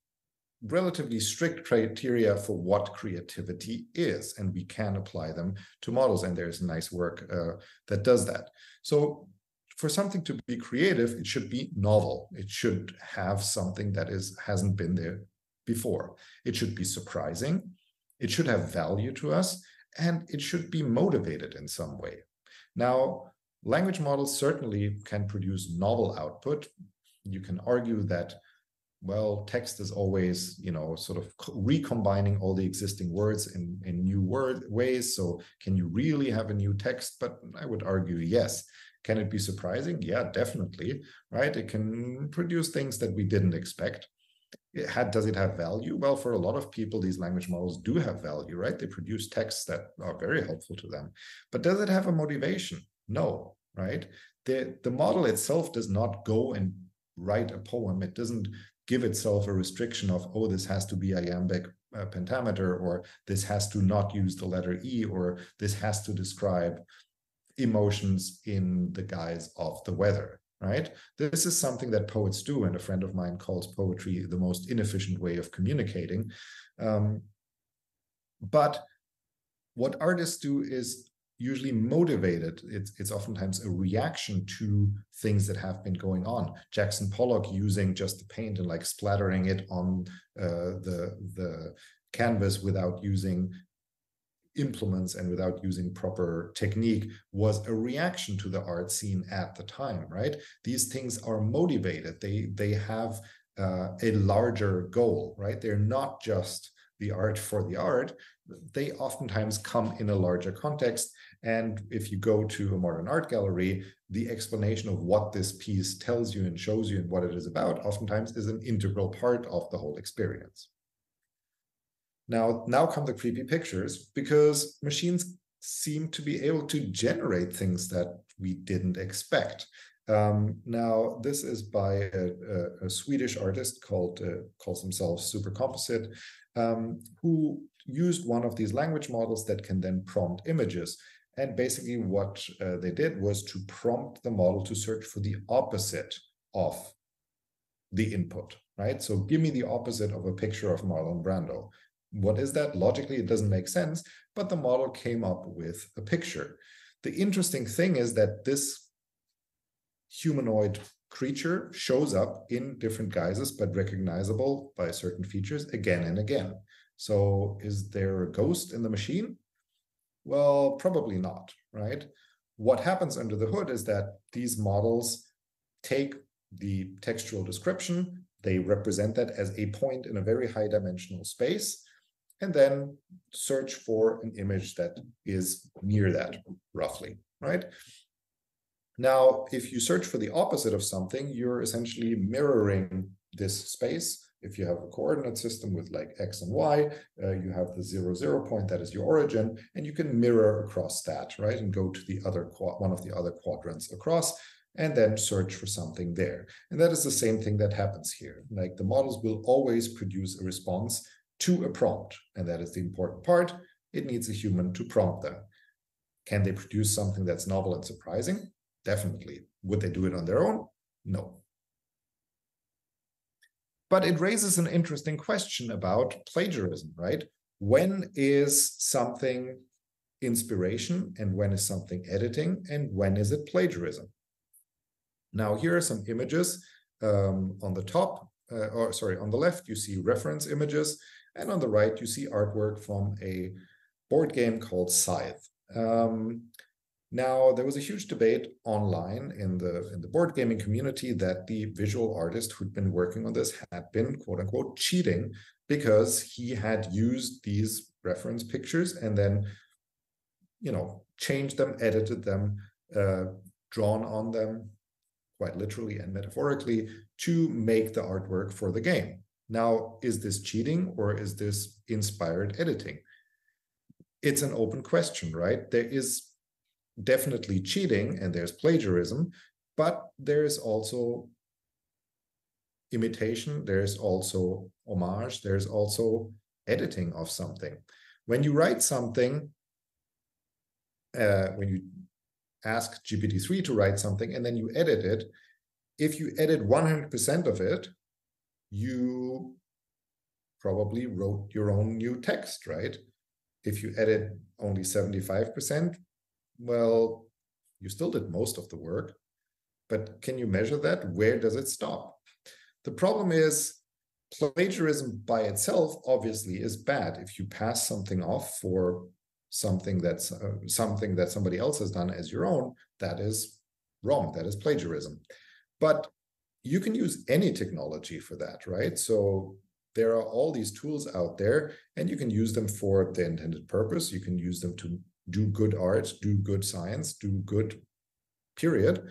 relatively strict criteria for what creativity is, and we can apply them to models, and there's nice work that does that. So for something to be creative, it should be novel. It should have something that hasn't been there before. It should be surprising. It should have value to us, and it should be motivated in some way. Now, language models certainly can produce novel output. You can argue that, well, text is always, sort of recombining all the existing words in new ways. So can you really have a new text? But I would argue, yes. Can it be surprising? Yeah, definitely, right? It can produce things that we didn't expect. Does it have value? Well, for a lot of people, these language models do have value, right? They produce texts that are very helpful to them. But does it have a motivation? No, right? The model itself does not go and write a poem. It doesn't give itself a restriction of, oh, this has to be iambic pentameter, or this has to not use the letter E, or this has to describe emotions in the guise of the weather, right? This is something that poets do, and a friend of mine calls poetry the most inefficient way of communicating. But what artists do is usually motivated. It's oftentimes a reaction to things that have been going on. Jackson Pollock using just the paint and like splattering it on the canvas without using implements and without using proper technique was a reaction to the art scene at the time, right? These things are motivated. They have a larger goal, right? They're not just the art for the art. They oftentimes come in a larger context. And if you go to a modern art gallery, the explanation of what this piece tells you and shows you and what it is about oftentimes is an integral part of the whole experience. Now come the creepy pictures, because machines seem to be able to generate things that we didn't expect. Now, this is by a Swedish artist calls himself Super Composite, who used one of these language models that can then prompt images. And basically what they did was to prompt the model to search for the opposite of the input, right? So give me the opposite of a picture of Marlon Brando. What is that? Logically, it doesn't make sense, but the model came up with a picture. The interesting thing is that this humanoid creature shows up in different guises, but recognizable by certain features again and again. So is there a ghost in the machine? Well, probably not, right? What happens under the hood is that these models take the textual description, they represent that as a point in a very high dimensional space, and then search for an image that is near that, roughly, right? Now, if you search for the opposite of something, you're essentially mirroring this space. If you have a coordinate system with like X and Y, you have the 0, 0 point, that is your origin, and you can mirror across that, right? And go to the other one of the other quadrants across, and then search for something there. And that is the same thing that happens here. Like the models will always produce a response to a prompt, and that is the important part. It needs a human to prompt them. Can they produce something that's novel and surprising? Definitely. Would they do it on their own? No. But it raises an interesting question about plagiarism, right? When is something inspiration and when is something editing and when is it plagiarism? Now, here are some images on the top, on the left, you see reference images, and on the right, you see artwork from a board game called Scythe. Now, there was a huge debate online in the board gaming community that the visual artist who'd been working on this had been, quote unquote, cheating because he had used these reference pictures and then, changed them, edited them, drawn on them, quite literally and metaphorically, to make the artwork for the game. Now, is this cheating or is this inspired editing? It's an open question, right? There is definitely cheating and there's plagiarism, but there's also imitation, there's also homage, there's also editing of something. When you write something, when you ask GPT-3 to write something and then you edit it, if you edit 100% of it, you probably wrote your own new text, right? If you edit only 75%, well, you still did most of the work, but can you measure that? Where does it stop? The problem is plagiarism by itself obviously is bad. If you pass something off for something that's something that somebody else has done as your own, that is wrong. That is plagiarism. But you can use any technology for that, right? So there are all these tools out there, and you can use them for the intended purpose. You can use them to do good art, do good science, do good, period.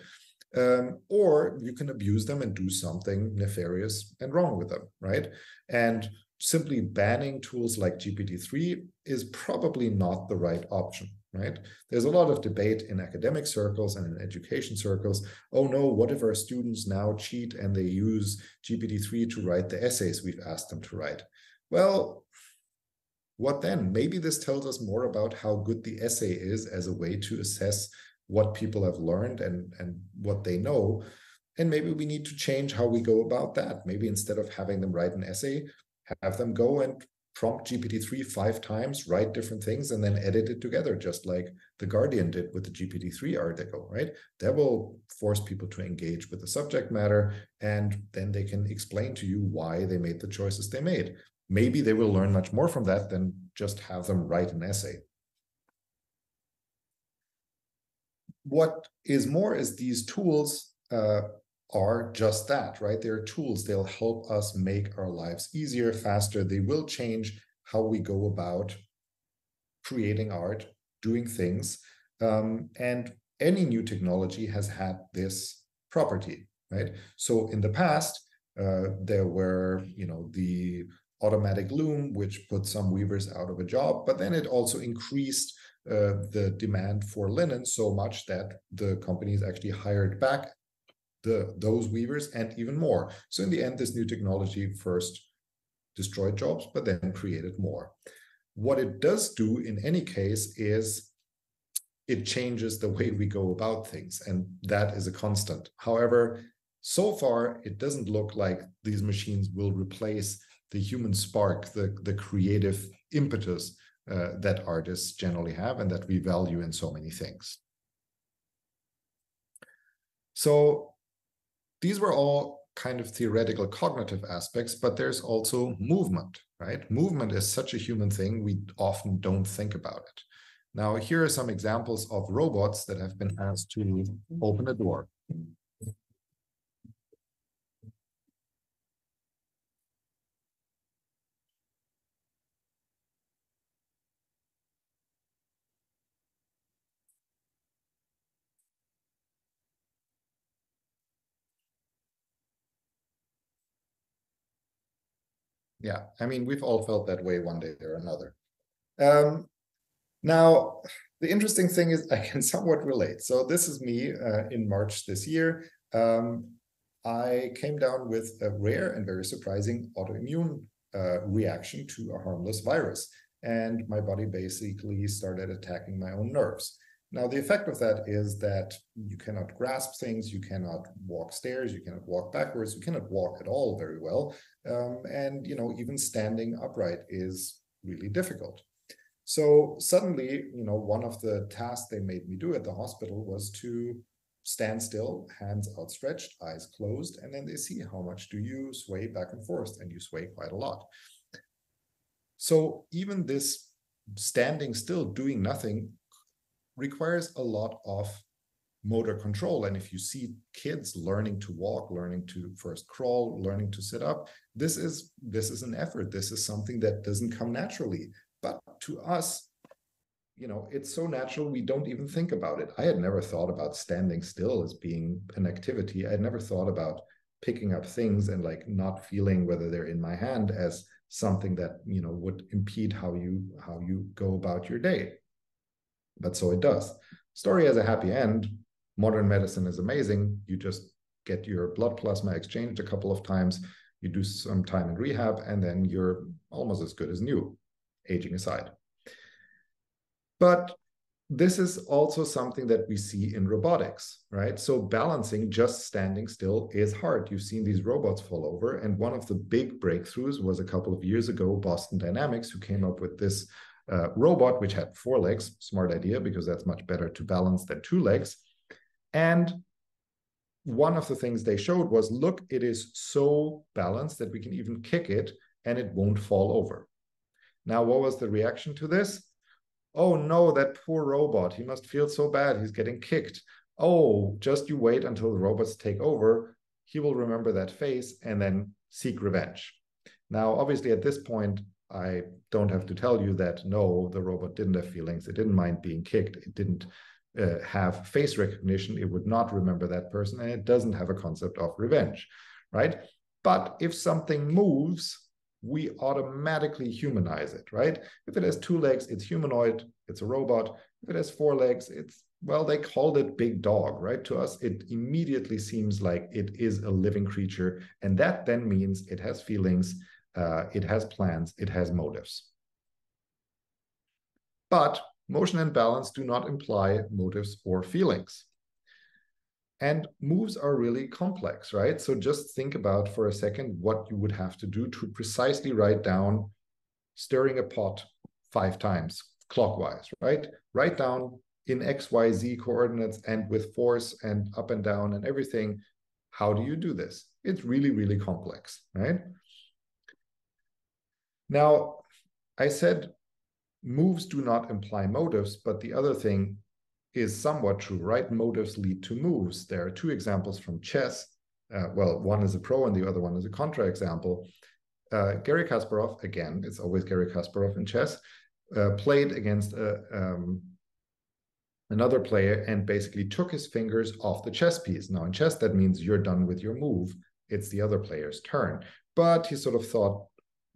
Or you can abuse them and do something nefarious and wrong with them, right? And simply banning tools like GPT-3 is probably not the right option, right? There's a lot of debate in academic circles and in education circles. Oh no, what if our students now cheat and they use GPT-3 to write the essays we've asked them to write? Well, what then? Maybe this tells us more about how good the essay is as a way to assess what people have learned and what they know. And maybe we need to change how we go about that. Maybe instead of having them write an essay, have them go and prompt GPT-3 5 times, write different things, and then edit it together, just like The Guardian did with the GPT-3 article, right? That will force people to engage with the subject matter, and then they can explain to you why they made the choices they made. Maybe they will learn much more from that than just have them write an essay. What is more is these tools are just that, right? They're tools. They'll help us make our lives easier, faster. They will change how we go about creating art, doing things. And any new technology has had this property, right? So in the past, there were, the automatic loom, which put some weavers out of a job, but then it also increased the demand for linen so much that the companies actually hired back those weavers and even more. So in the end, this new technology first destroyed jobs, but then created more. What it does do in any case is it changes the way we go about things, and that is a constant. However, so far, it doesn't look like these machines will replace the human spark, the creative impetus that artists generally have and that we value in so many things. So these were all kind of theoretical cognitive aspects, but there's also movement, right? Movement is such a human thing, we often don't think about it. Now, here are some examples of robots that have been asked to open a door. Yeah, I mean, we've all felt that way one day or another. Now, the interesting thing is I can somewhat relate. So this is me in March this year. I came down with a rare and very surprising autoimmune reaction to a harmless virus. And my body basically started attacking my own nerves. Now, the effect of that is that you cannot grasp things, you cannot walk stairs, you cannot walk backwards, you cannot walk at all very well. And, you know, even standing upright is really difficult. So suddenly, you know, one of the tasks they made me do at the hospital was to stand still, hands outstretched, eyes closed, and then they see how much do you sway back and forth, and you sway quite a lot. So even this standing still, doing nothing, requires a lot of motor control. And if you see kids learning to walk, learning to first crawl, learning to sit up, this is an effort. This is something that doesn't come naturally. But to us, you know, it's so natural, we don't even think about it. I had never thought about standing still as being an activity. I had never thought about picking up things and like not feeling whether they're in my hand as something that, you know, would impede how you go about your day. But so it does. Story has a happy end. Modern medicine is amazing. You just get your blood plasma exchanged a couple of times, you do some time in rehab, and then you're almost as good as new, aging aside. But this is also something that we see in robotics, right? So balancing, just standing still is hard. You've seen these robots fall over. And one of the big breakthroughs was a couple of years ago, Boston Dynamics, who came up with this robot, which had 4 legs. Smart idea, because that's much better to balance than 2 legs. And one of the things they showed was, look, it is so balanced that we can even kick it and it won't fall over. Now, what was the reaction to this? Oh no, that poor robot, he must feel so bad, he's getting kicked. Oh, just you wait until the robots take over, he will remember that face and then seek revenge. Now, obviously at this point, I don't have to tell you that no, the robot didn't have feelings, it didn't mind being kicked, it didn't have face recognition, it would not remember that person, and it doesn't have a concept of revenge, right? But if something moves, we automatically humanize it, right? If it has 2 legs, it's humanoid, it's a robot. If it has 4 legs, it's, well, they called it big dog, right? To us, it immediately seems like it is a living creature. And that then means it has feelings, it has plans, it has motives. But motion and balance do not imply motives or feelings. And moves are really complex, right? So just think about for a second what you would have to do to precisely write down stirring a pot 5 times clockwise, right? Write down in X, Y, Z coordinates and with force and up and down and everything. How do you do this? It's really, really complex, right? Now, I said moves do not imply motives, but the other thing is somewhat true, right? Motives lead to moves. There are 2 examples from chess. Well, one is a pro and the other one is a contra example. Garry Kasparov, again, it's always Garry Kasparov in chess, played against another player and basically took his fingers off the chess piece. Now, in chess, that means you're done with your move. It's the other player's turn. But he sort of thought,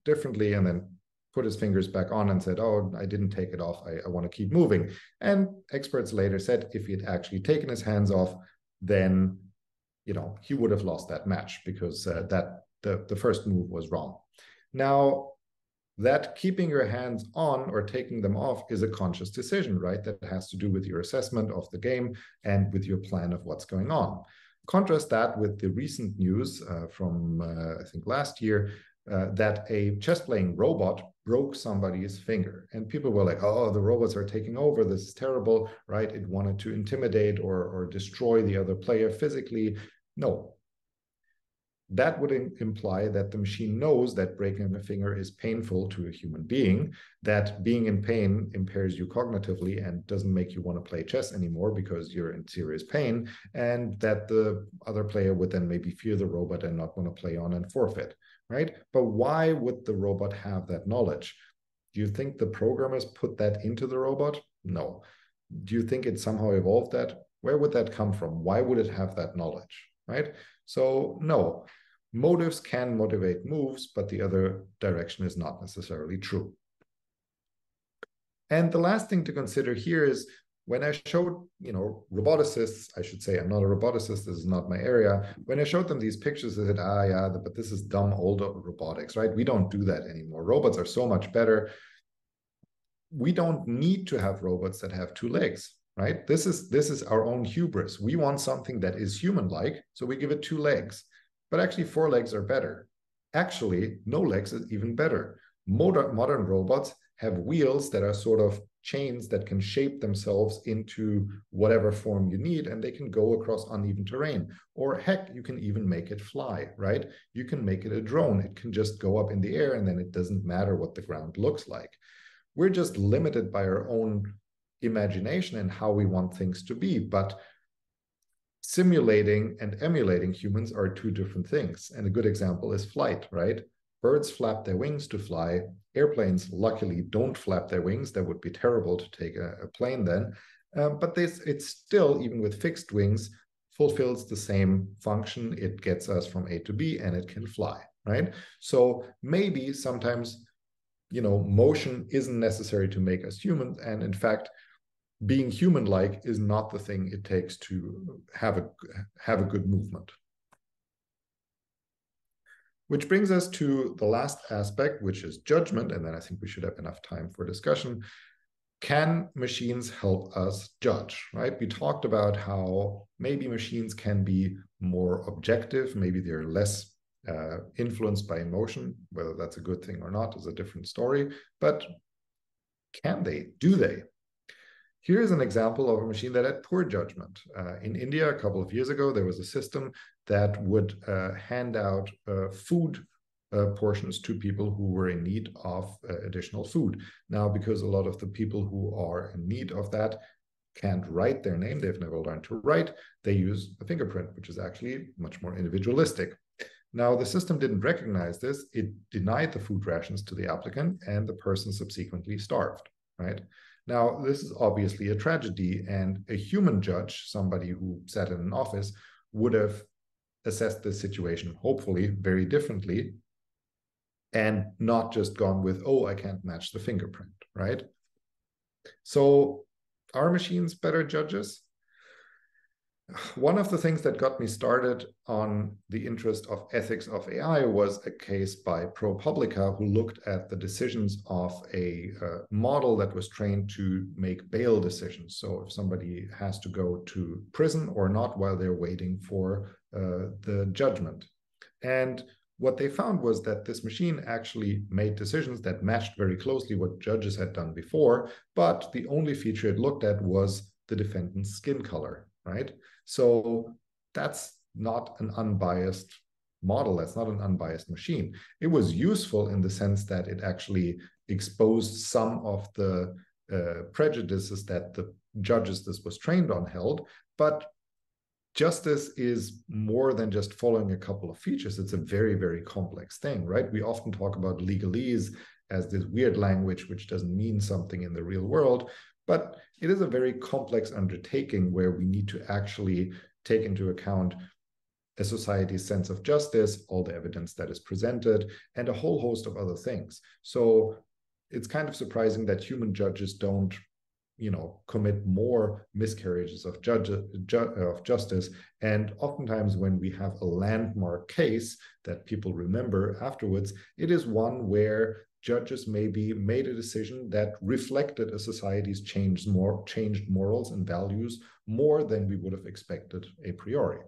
differently, and then put his fingers back on and said, oh, I didn't take it off. I want to keep moving. And experts later said if he had actually taken his hands off, then he would have lost that match because the first move was wrong. Now, that keeping your hands on or taking them off is a conscious decision, right? That has to do with your assessment of the game and with your plan of what's going on. Contrast that with the recent news from, I think, last year, that a chess-playing robot broke somebody's finger. And people were like, oh, the robots are taking over. This is terrible, right? It wanted to intimidate or destroy the other player physically. No. That would imply that the machine knows that breaking a finger is painful to a human being, that being in pain impairs you cognitively and doesn't make you want to play chess anymore because you're in serious pain, and that the other player would then maybe fear the robot and not want to play on and forfeit, right? But why would the robot have that knowledge? Do you think the programmers put that into the robot? No. Do you think it somehow evolved that? Where would that come from? Why would it have that knowledge, right? So no, motives can motivate moves, but the other direction is not necessarily true. And the last thing to consider here is when I showed, roboticists, I should say, I'm not a roboticist, this is not my area. When I showed them these pictures, they said, yeah, but this is dumb old robotics, right? We don't do that anymore. Robots are so much better. We don't need to have robots that have two legs, right? This is our own hubris. We want something that is human-like, so we give it two legs. But actually, four legs are better. Actually, no legs is even better. Modern robots have wheels that are sort of chains that can shape themselves into whatever form you need, and they can go across uneven terrain. Or heck, you can even make it fly, right? You can make it a drone. It can just go up in the air, and then it doesn't matter what the ground looks like. We're just limited by our own imagination and how we want things to be. But simulating and emulating humans are two different things. And a good example is flight, right? Birds flap their wings to fly. Airplanes, luckily, don't flap their wings. That would be terrible to take a plane then. But it's still, even with fixed wings, fulfills the same function. It gets us from A to B and it can fly, right? So maybe sometimes, motion isn't necessary to make us humans. And in fact, being human-like is not the thing it takes to have a good movement. Which brings us to the last aspect, which is judgment, and then I think we should have enough time for discussion. Can machines help us judge, right? We talked about how maybe machines can be more objective, maybe they're less influenced by emotion. Whether that's a good thing or not is a different story, but can they? Do they? Here's an example of a machine that had poor judgment. In India, a couple of years ago, there was a system that would hand out food portions to people who were in need of additional food. Now, because a lot of the people who are in need of that can't write their name, they've never learned to write, they use a fingerprint, which is actually much more individualistic. Now, the system didn't recognize this. It denied the food rations to the applicant, and the person subsequently starved, right? Now, this is obviously a tragedy, and a human judge, somebody who sat in an office, would have assessed the situation, hopefully, very differently, and not just gone with, oh, I can't match the fingerprint, right? So are machines better judges? One of the things that got me started on the interest of ethics of AI was a case by ProPublica, who looked at the decisions of a model that was trained to make bail decisions. So if somebody has to go to prison or not while they're waiting for the judgment. And what they found was that this machine actually made decisions that matched very closely what judges had done before, but the only feature it looked at was the defendant's skin color, right? So that's not an unbiased model. That's not an unbiased machine. It was useful in the sense that it actually exposed some of the prejudices that the judges this was trained on held, but justice is more than just following a couple of features. It's a very, very complex thing, right? We often talk about legalese as this weird language which doesn't mean something in the real world, but it is a very complex undertaking where we need to actually take into account a society's sense of justice, all the evidence that is presented, and a whole host of other things. So it's kind of surprising that human judges don't, commit more miscarriages of justice. And oftentimes when we have a landmark case that people remember afterwards, it is one where judges maybe made a decision that reflected a society's changed morals and values more than we would have expected a priori.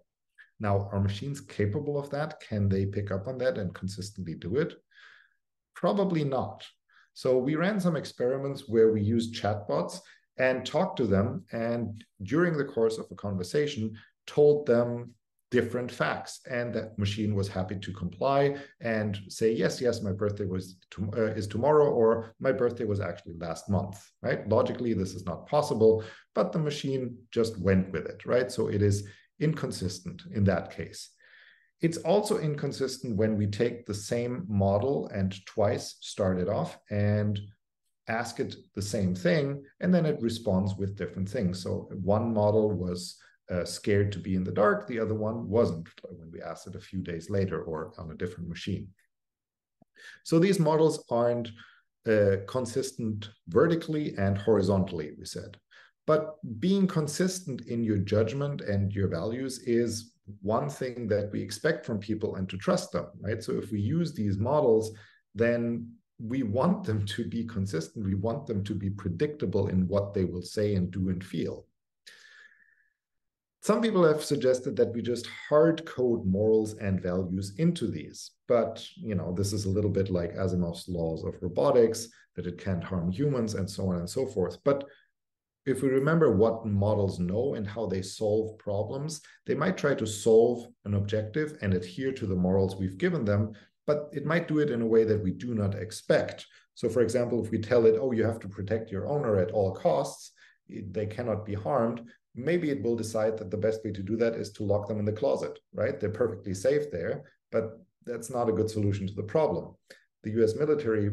Now, are machines capable of that? Can they pick up on that and consistently do it? Probably not. So we ran some experiments where we used chatbots and talked to them, and during the course of a conversation, told them different facts, and that machine was happy to comply and say, yes, my birthday is tomorrow, or my birthday was actually last month, right? Logically, this is not possible, but the machine just went with it, right? So it is inconsistent in that case. It's also inconsistent when we take the same model and twice start it off and ask it the same thing, and then it responds with different things. So one model was scared to be in the dark, the other one wasn't when we asked it a few days later or on a different machine. So these models aren't consistent vertically and horizontally, we said. But being consistent in your judgment and your values is one thing that we expect from people, and to trust them, right? So if we use these models, then we want them to be consistent. We want them to be predictable in what they will say and do and feel. Some people have suggested that we just hard code morals and values into these, but this is a little bit like Asimov's laws of robotics, that it can't harm humans and so on and so forth. But if we remember what models know and how they solve problems, they might try to solve an objective and adhere to the morals we've given them, but it might do it in a way that we do not expect. So for example, if we tell it, oh, you have to protect your owner at all costs, they cannot be harmed, maybe it will decide that the best way to do that is to lock them in the closet, right? They're perfectly safe there, but that's not a good solution to the problem. The US military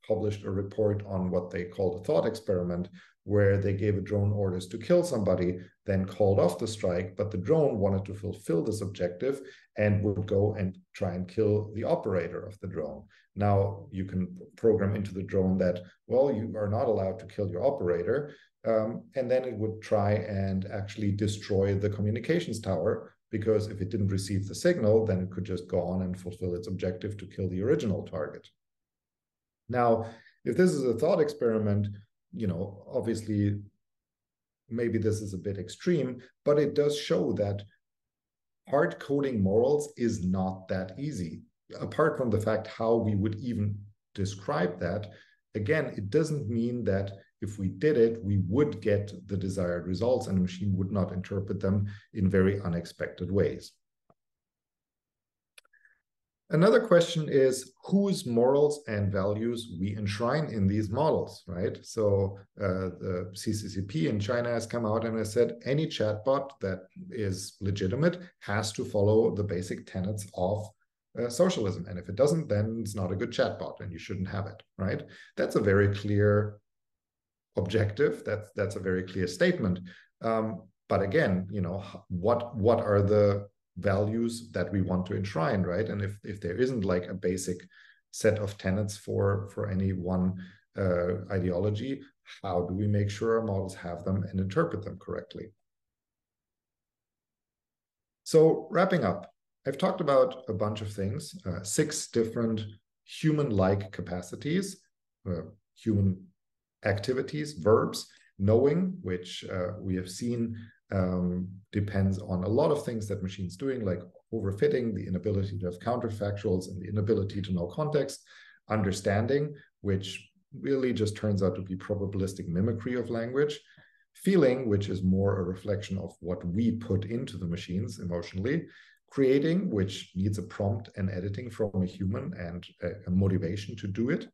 published a report on what they called a thought experiment, where they gave a drone orders to kill somebody, then called off the strike, but the drone wanted to fulfill this objective and would go and try and kill the operator of the drone. Now, you can program into the drone that, well, you are not allowed to kill your operator, and then it would try and actually destroy the communications tower, because if it didn't receive the signal, then it could just go on and fulfill its objective to kill the original target. Now, if this is a thought experiment, obviously, maybe this is a bit extreme, but it does show that hard coding morals is not that easy. Apart from the fact how we would even describe that, again, it doesn't mean that if we did it, we would get the desired results and the machine would not interpret them in very unexpected ways. Another question is whose morals and values we enshrine in these models, right? So the CCCP in China has come out and has said any chatbot that is legitimate has to follow the basic tenets of socialism. And if it doesn't, then it's not a good chatbot and you shouldn't have it, right? That's a very clear objective. That's a very clear statement. But again, what are the values that we want to enshrine, right? And if there isn't like a basic set of tenets for any one ideology, how do we make sure our models have them and interpret them correctly? So wrapping up, I've talked about a bunch of things, 6 different human-like capacities, human activities, verbs, knowing, which we have seen depends on a lot of things that machines doing, like overfitting, the inability to have counterfactuals, and the inability to know context. Understanding, which really just turns out to be probabilistic mimicry of language. Feeling, which is more a reflection of what we put into the machines emotionally. Creating, which needs a prompt and editing from a human and a motivation to do it.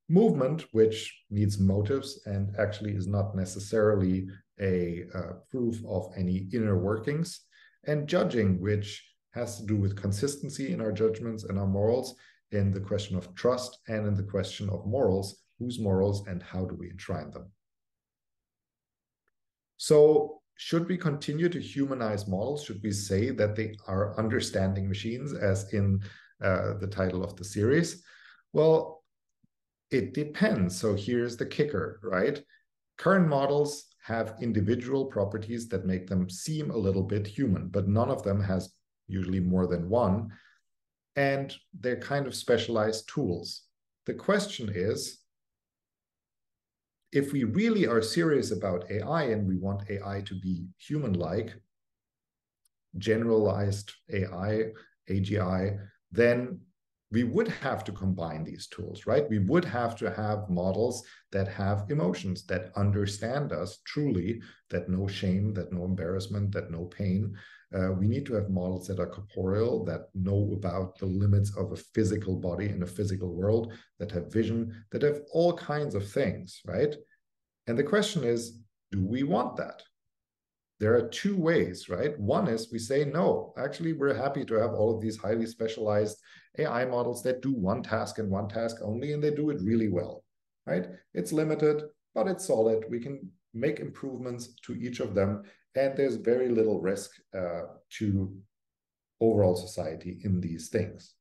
Movement, which needs motives and actually is not necessarily a proof of any inner workings. And judging, which has to do with consistency in our judgments and our morals, in the question of trust and in the question of morals, whose morals and how do we enshrine them. So should we continue to humanize models? Should we say that they are understanding machines, as in the title of the series? Well, it depends. So here's the kicker, right? Current models have individual properties that make them seem a little bit human, but none of them has usually more than one. And they're kind of specialized tools. The question is, if we really are serious about AI and we want AI to be human-like, generalized AI, AGI, then we would have to combine these tools, right? We would have to have models that have emotions, that understand us truly, that know shame, that know embarrassment, that know pain. We need to have models that are corporeal, that know about the limits of a physical body in a physical world, that have vision, that have all kinds of things, right? And the question is, do we want that? There are two ways, right? One is we say, no, actually, we're happy to have all of these highly specialized AI models that do one task and one task only, and they do it really well, right? It's limited, but it's solid. We can make improvements to each of them, and there's very little risk to overall society in these things.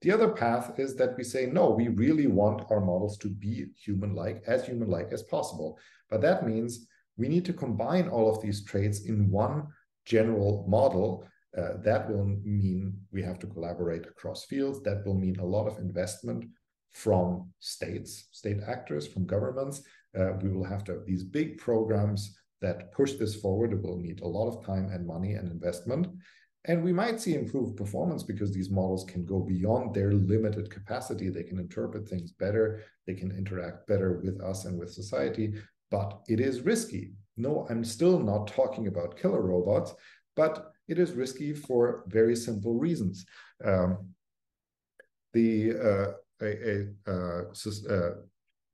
The other path is that we say, no, we really want our models to be human-like as possible. But that means we need to combine all of these traits in one general model. That will mean we have to collaborate across fields. That will mean a lot of investment from states, state actors, from governments. We will have to have these big programs that push this forward. It will need a lot of time and money and investment. And we might see improved performance because these models can go beyond their limited capacity. They can interpret things better. They can interact better with us and with society. But it is risky. No, I'm still not talking about killer robots, but it is risky for very simple reasons.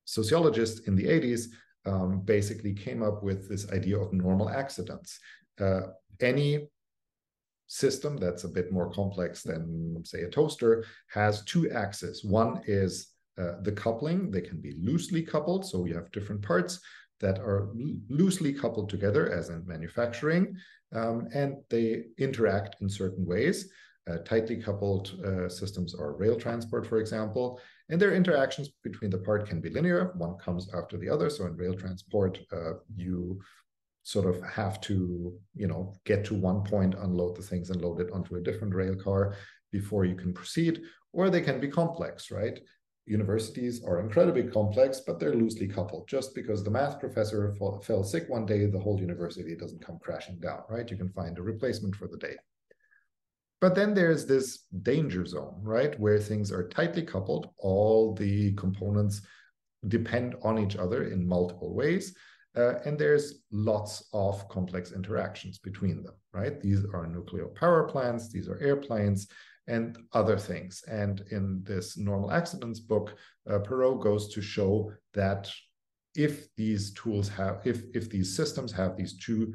Sociologist in the 80s basically came up with this idea of normal accidents. Any system that's a bit more complex than, say, a toaster has two axes. One is the coupling. They can be loosely coupled, so we have different parts that are loosely coupled together, as in manufacturing, and they interact in certain ways. Tightly coupled systems are rail transport, for example, and their interactions between the part can be linear. One comes after the other. So in rail transport, you sort of have to, get to one point, unload the things, and load it onto a different rail car before you can proceed. Or they can be complex, right? Universities are incredibly complex, but they're loosely coupled. Just because the math professor fell sick one day, the whole university doesn't come crashing down, right? You can find a replacement for the day. But then there's this danger zone, right? Where things are tightly coupled. All the components depend on each other in multiple ways. And there's lots of complex interactions between them, right? These are nuclear power plants, these are airplanes, and other things. And in this normal accidents book, Perot goes to show that if these tools have, if these systems have these two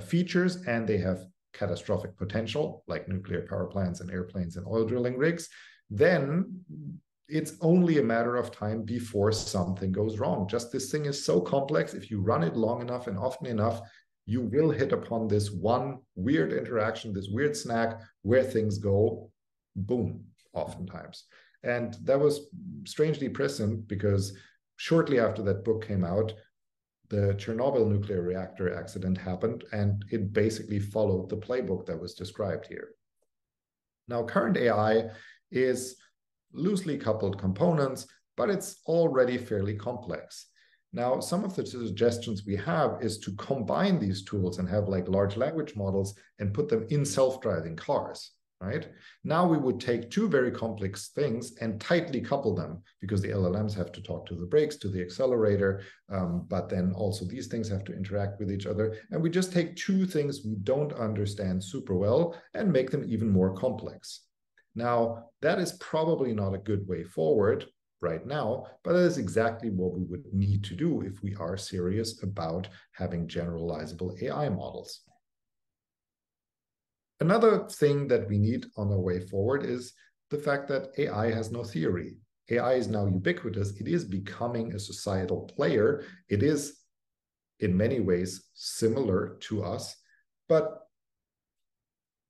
features and they have catastrophic potential, like nuclear power plants and airplanes and oil drilling rigs, then it's only a matter of time before something goes wrong. Just this thing is so complex. If you run it long enough and often enough, you will hit upon this one weird interaction, this weird snag where things go boom, oftentimes. And that was strangely present because shortly after that book came out, the Chernobyl nuclear reactor accident happened, and it basically followed the playbook that was described here. Now, current AI is loosely coupled components, but it's already fairly complex. Now, some of the suggestions we have is to combine these tools and have like large language models and put them in self-driving cars, right? Now we would take two very complex things and tightly couple them, because the LLMs have to talk to the brakes, to the accelerator, but then also these things have to interact with each other. And we just take two things we don't understand super well and make them even more complex. Now, that is probably not a good way forward right now, but that is exactly what we would need to do if we are serious about having generalizable AI models. Another thing that we need on our way forward is the fact that AI has no theory. AI is now ubiquitous. It is becoming a societal player. It is in many ways similar to us, but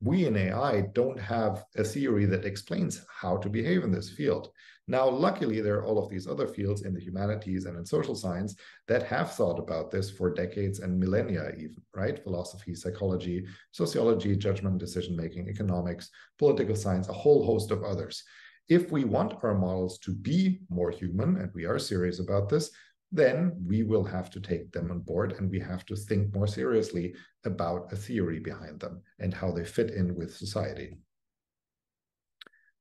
we in AI don't have a theory that explains how to behave in this field. Now, luckily, there are all of these other fields in the humanities and in social science that have thought about this for decades and millennia even, right? Philosophy, psychology, sociology, judgment, decision-making, economics, political science, a whole host of others. If we want our models to be more human, and we are serious about this, then we will have to take them on board and we have to think more seriously about a theory behind them and how they fit in with society.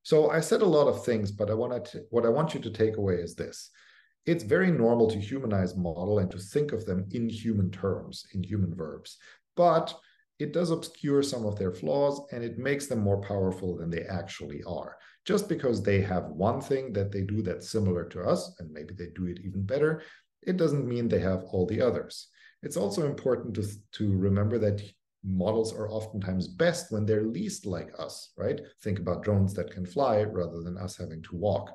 So I said a lot of things, but what I want you to take away is this. It's very normal to humanize model and to think of them in human terms, in human verbs, but it does obscure some of their flaws and it makes them more powerful than they actually are. Just because they have one thing that they do that's similar to us, and maybe they do it even better, it doesn't mean they have all the others. It's also important to remember that models are oftentimes best when they're least like us, right? Think about drones that can fly rather than us having to walk.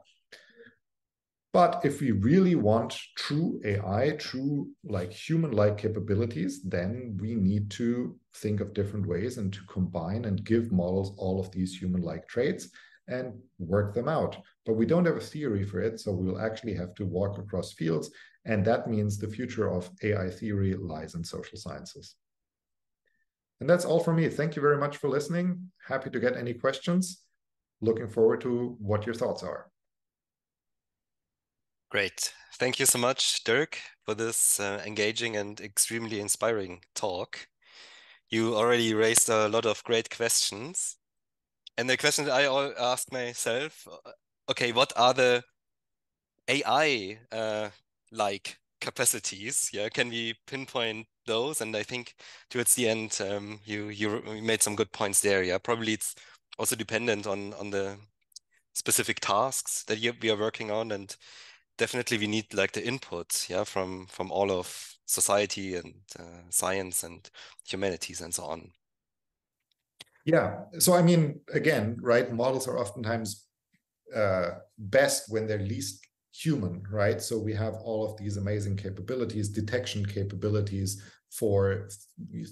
But if we really want true AI, true like human-like capabilities, then we need to think of different ways and to combine and give models all of these human-like traits and work them out. But we don't have a theory for it, so we'll actually have to walk across fields. And that means the future of AI theory lies in social sciences. And that's all from me. Thank you very much for listening. Happy to get any questions. Looking forward to what your thoughts are. Great. Thank you so much, Dirk, for this engaging and extremely inspiring talk. You already raised a lot of great questions. And the question that I ask myself, okay, what are the AI like capacities? Yeah, can we pinpoint those? And I think towards the end, you made some good points there. Yeah, probably it's also dependent on the specific tasks that we are working on, and definitely we need like the input, yeah, from all of society and science and humanities and so on. Yeah. So I mean, again, right? Models are oftentimes best when they're least human, right? So we have all of these amazing capabilities, detection capabilities for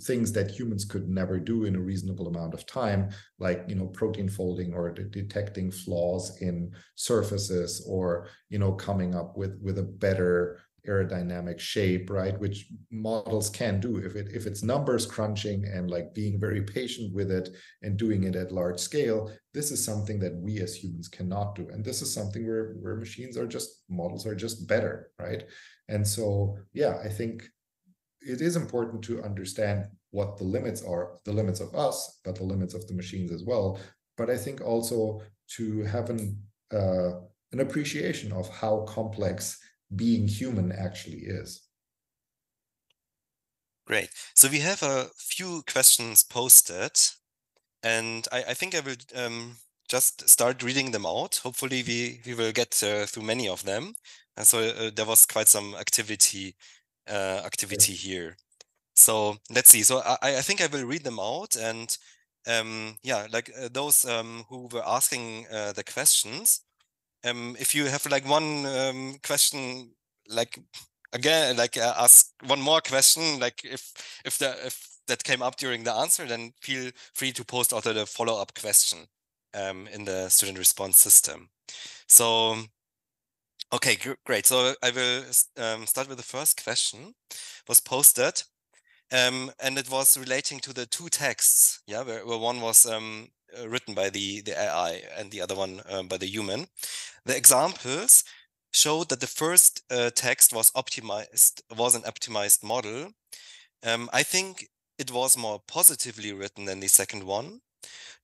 things that humans could never do in a reasonable amount of time, like, you know, protein folding or detecting flaws in surfaces, or, you know, coming up with a better aerodynamic shape, right? Which models can do if it's numbers crunching and like being very patient with it and doing it at large scale. This is something that we as humans cannot do, and this is something where models are just better, right? And so, yeah, I think it is important to understand what the limits are, the limits of us, but the limits of the machines as well. But I think also to have an appreciation of how complex being human actually is. Great. So we have a few questions posted, and I think I will just start reading them out. Hopefully we will get through many of them. And so there was quite some activity here. So let's see. So I think I will read them out, and yeah, like those who were asking the questions, if you have like one question, like again, like ask one more question, like if that came up during the answer, then feel free to post also the follow-up question in the student response system. So okay, great. So I will start with the first question. Was posted. And it was relating to the two texts, yeah, where one was written by the AI and the other one by the human. The examples showed that the first text was an optimized model. I think it was more positively written than the second one.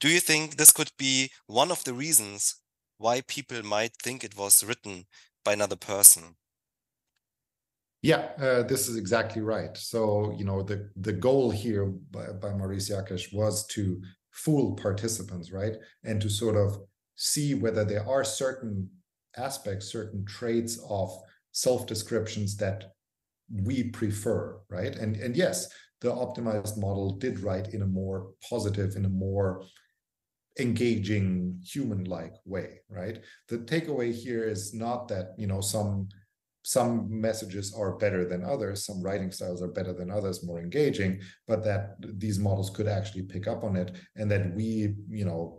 Do you think this could be one of the reasons why people might think it was written by another person? Yeah, this is exactly right. So, you know, the goal here by Maurice Jakesh was to fool participants, right? And to sort of see whether there are certain aspects, certain traits of self-descriptions that we prefer, right? And yes, the optimized model did write in a more positive, in a more engaging, human-like way, right? The takeaway here is not that, you know, some some messages are better than others, some writing styles are better than others, more engaging, but that these models could actually pick up on it, and that we,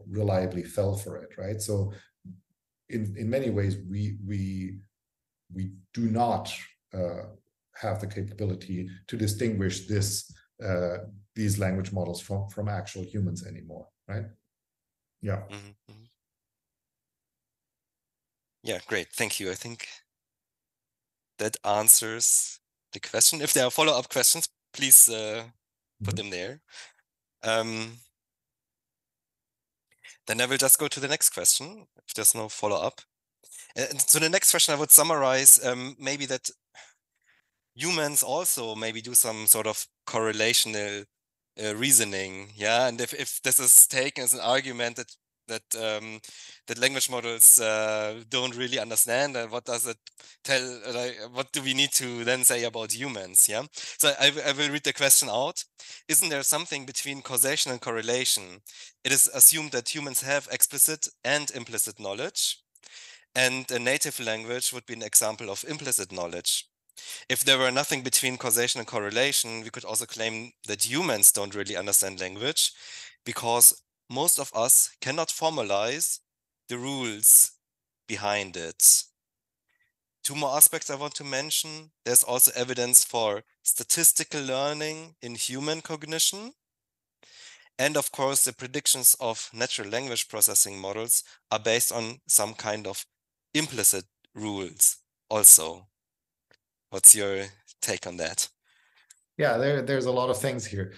reliably fell for it, right? So in many ways, we do not have the capability to distinguish these language models from actual humans anymore, right? Yeah. Mm-hmm. Yeah, great. Thank you. I think that answers the question. If there are follow-up questions, please put them there. Then I will just go to the next question, if there's no follow-up. So the next question I would summarize maybe that humans also maybe do some sort of correlational reasoning, yeah. And if this is taken as an argument that language models don't really understand, what does it tell? What do we need to then say about humans? Yeah. So I will read the question out. Isn't there something between causation and correlation? It is assumed that humans have explicit and implicit knowledge, and a native language would be an example of implicit knowledge. If there were nothing between causation and correlation, we could also claim that humans don't really understand language, because most of us cannot formalize the rules behind it. Two more aspects I want to mention. There's also evidence for statistical learning in human cognition. And of course, the predictions of natural language processing models are based on some kind of implicit rules also. What's your take on that? Yeah, there's a lot of things here.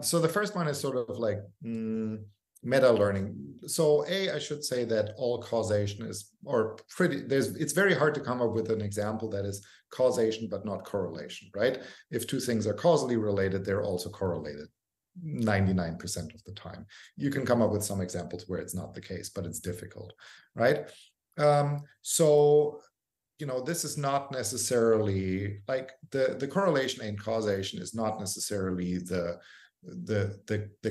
So the first one is sort of like meta learning. So I should say that all causation is, it's very hard to come up with an example that is causation but not correlation, right? If two things are causally related, they're also correlated 99% of the time. You can come up with some examples where it's not the case, but it's difficult, right? So this is not necessarily like the correlation and causation is not necessarily the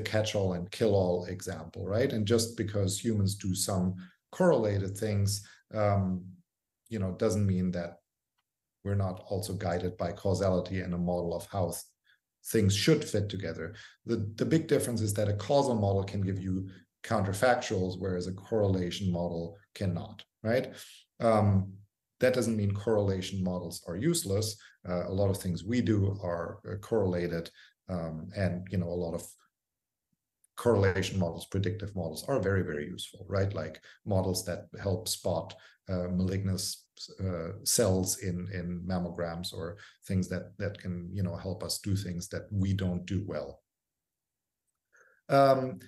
catch-all and kill-all example, right? And just because humans do some correlated things, doesn't mean that we're not also guided by causality and a model of how things should fit together. The big difference is that a causal model can give you counterfactuals, whereas a correlation model cannot, right? That doesn't mean correlation models are useless. A lot of things we do are correlated, and a lot of correlation models, predictive models, are very, very useful, right? Like models that help spot malignant cells in mammograms, or things that can help us do things that we don't do well. I'm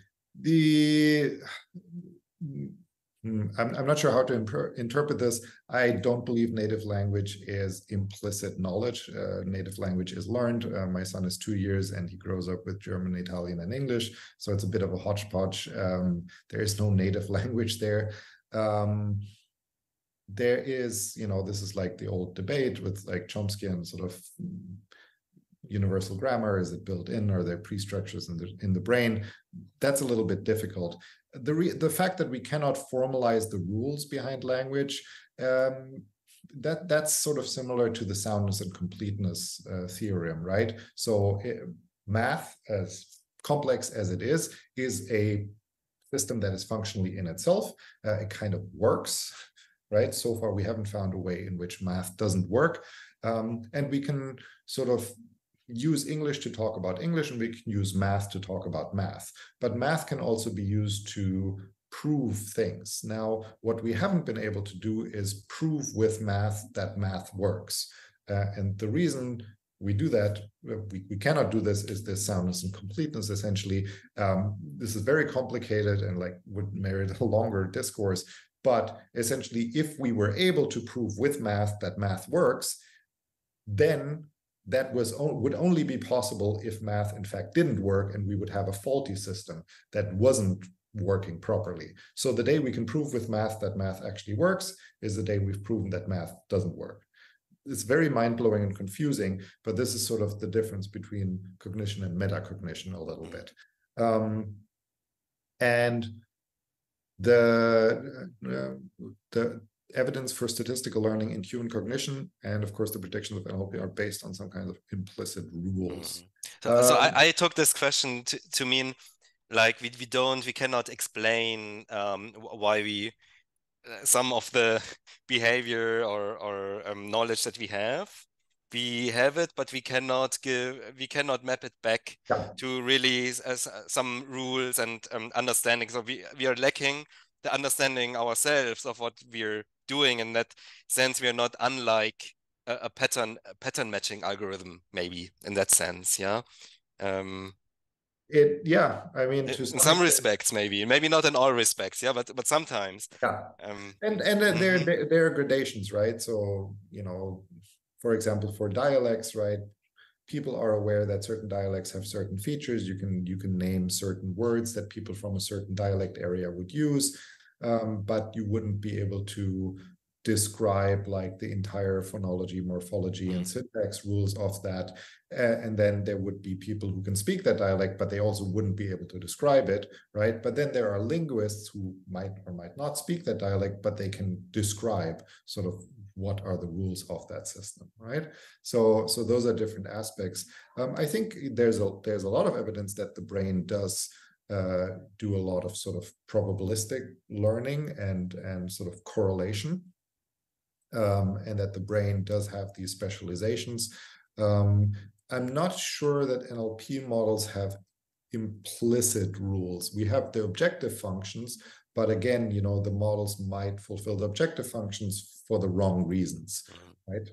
not sure how to interpret this. I don't believe native language is implicit knowledge. Native language is learned. My son is 2 years and he grows up with German, Italian, and English. So it's a bit of a hodgepodge. There is no native language there. There is, this is like the old debate with like Chomsky and sort of universal grammar. Is it built in, or are there pre-structures in the brain? That's a little bit difficult. The fact that we cannot formalize the rules behind language, that's sort of similar to the soundness and completeness theorem, right? So math, as complex as it is a system that is functionally in itself. It kind of works, right? So far, we haven't found a way in which math doesn't work. And we can sort of use English to talk about English, and we can use math to talk about math. But math can also be used to prove things. Now, what we haven't been able to do is prove with math that math works. And the reason we do that, we cannot do this, is this soundness and completeness, essentially. This is very complicated and like would merit a longer discourse. But essentially, if we were able to prove with math that math works, then that would only be possible if math in fact didn't work, and we would have a faulty system that wasn't working properly. So the day we can prove with math that math actually works is the day we've proven that math doesn't work. It's very mind-blowing and confusing, but this is sort of the difference between cognition and metacognition a little bit. And evidence for statistical learning in human cognition, and of course the predictions of NLP are based on some kind of implicit rules. So I took this question to mean like we cannot explain why we some of the behavior or knowledge that we have it, but we cannot map it back to really some rules and understanding. So we are lacking the understanding ourselves of what we're doing. In that sense, we are not unlike a pattern matching algorithm, maybe in that sense. Yeah. I mean, in some respects, maybe not in all respects, yeah, but sometimes. And there are gradations, right? So, you know, for example, for dialects, right, people are aware that certain dialects have certain features. You can name certain words that people from a certain dialect area would use, but you wouldn't be able to describe like the entire phonology, morphology, and syntax rules of that. And then there would be people who can speak that dialect, but they also wouldn't be able to describe it, right? But then there are linguists who might or might not speak that dialect, but they can describe sort of what are the rules of that system, right? So those are different aspects. I think there's a lot of evidence that the brain does do a lot of sort of probabilistic learning and sort of correlation. And that the brain does have these specializations. I'm not sure that NLP models have implicit rules. We have the objective functions, but again, you know, the models might fulfill the objective functions for the wrong reasons, right?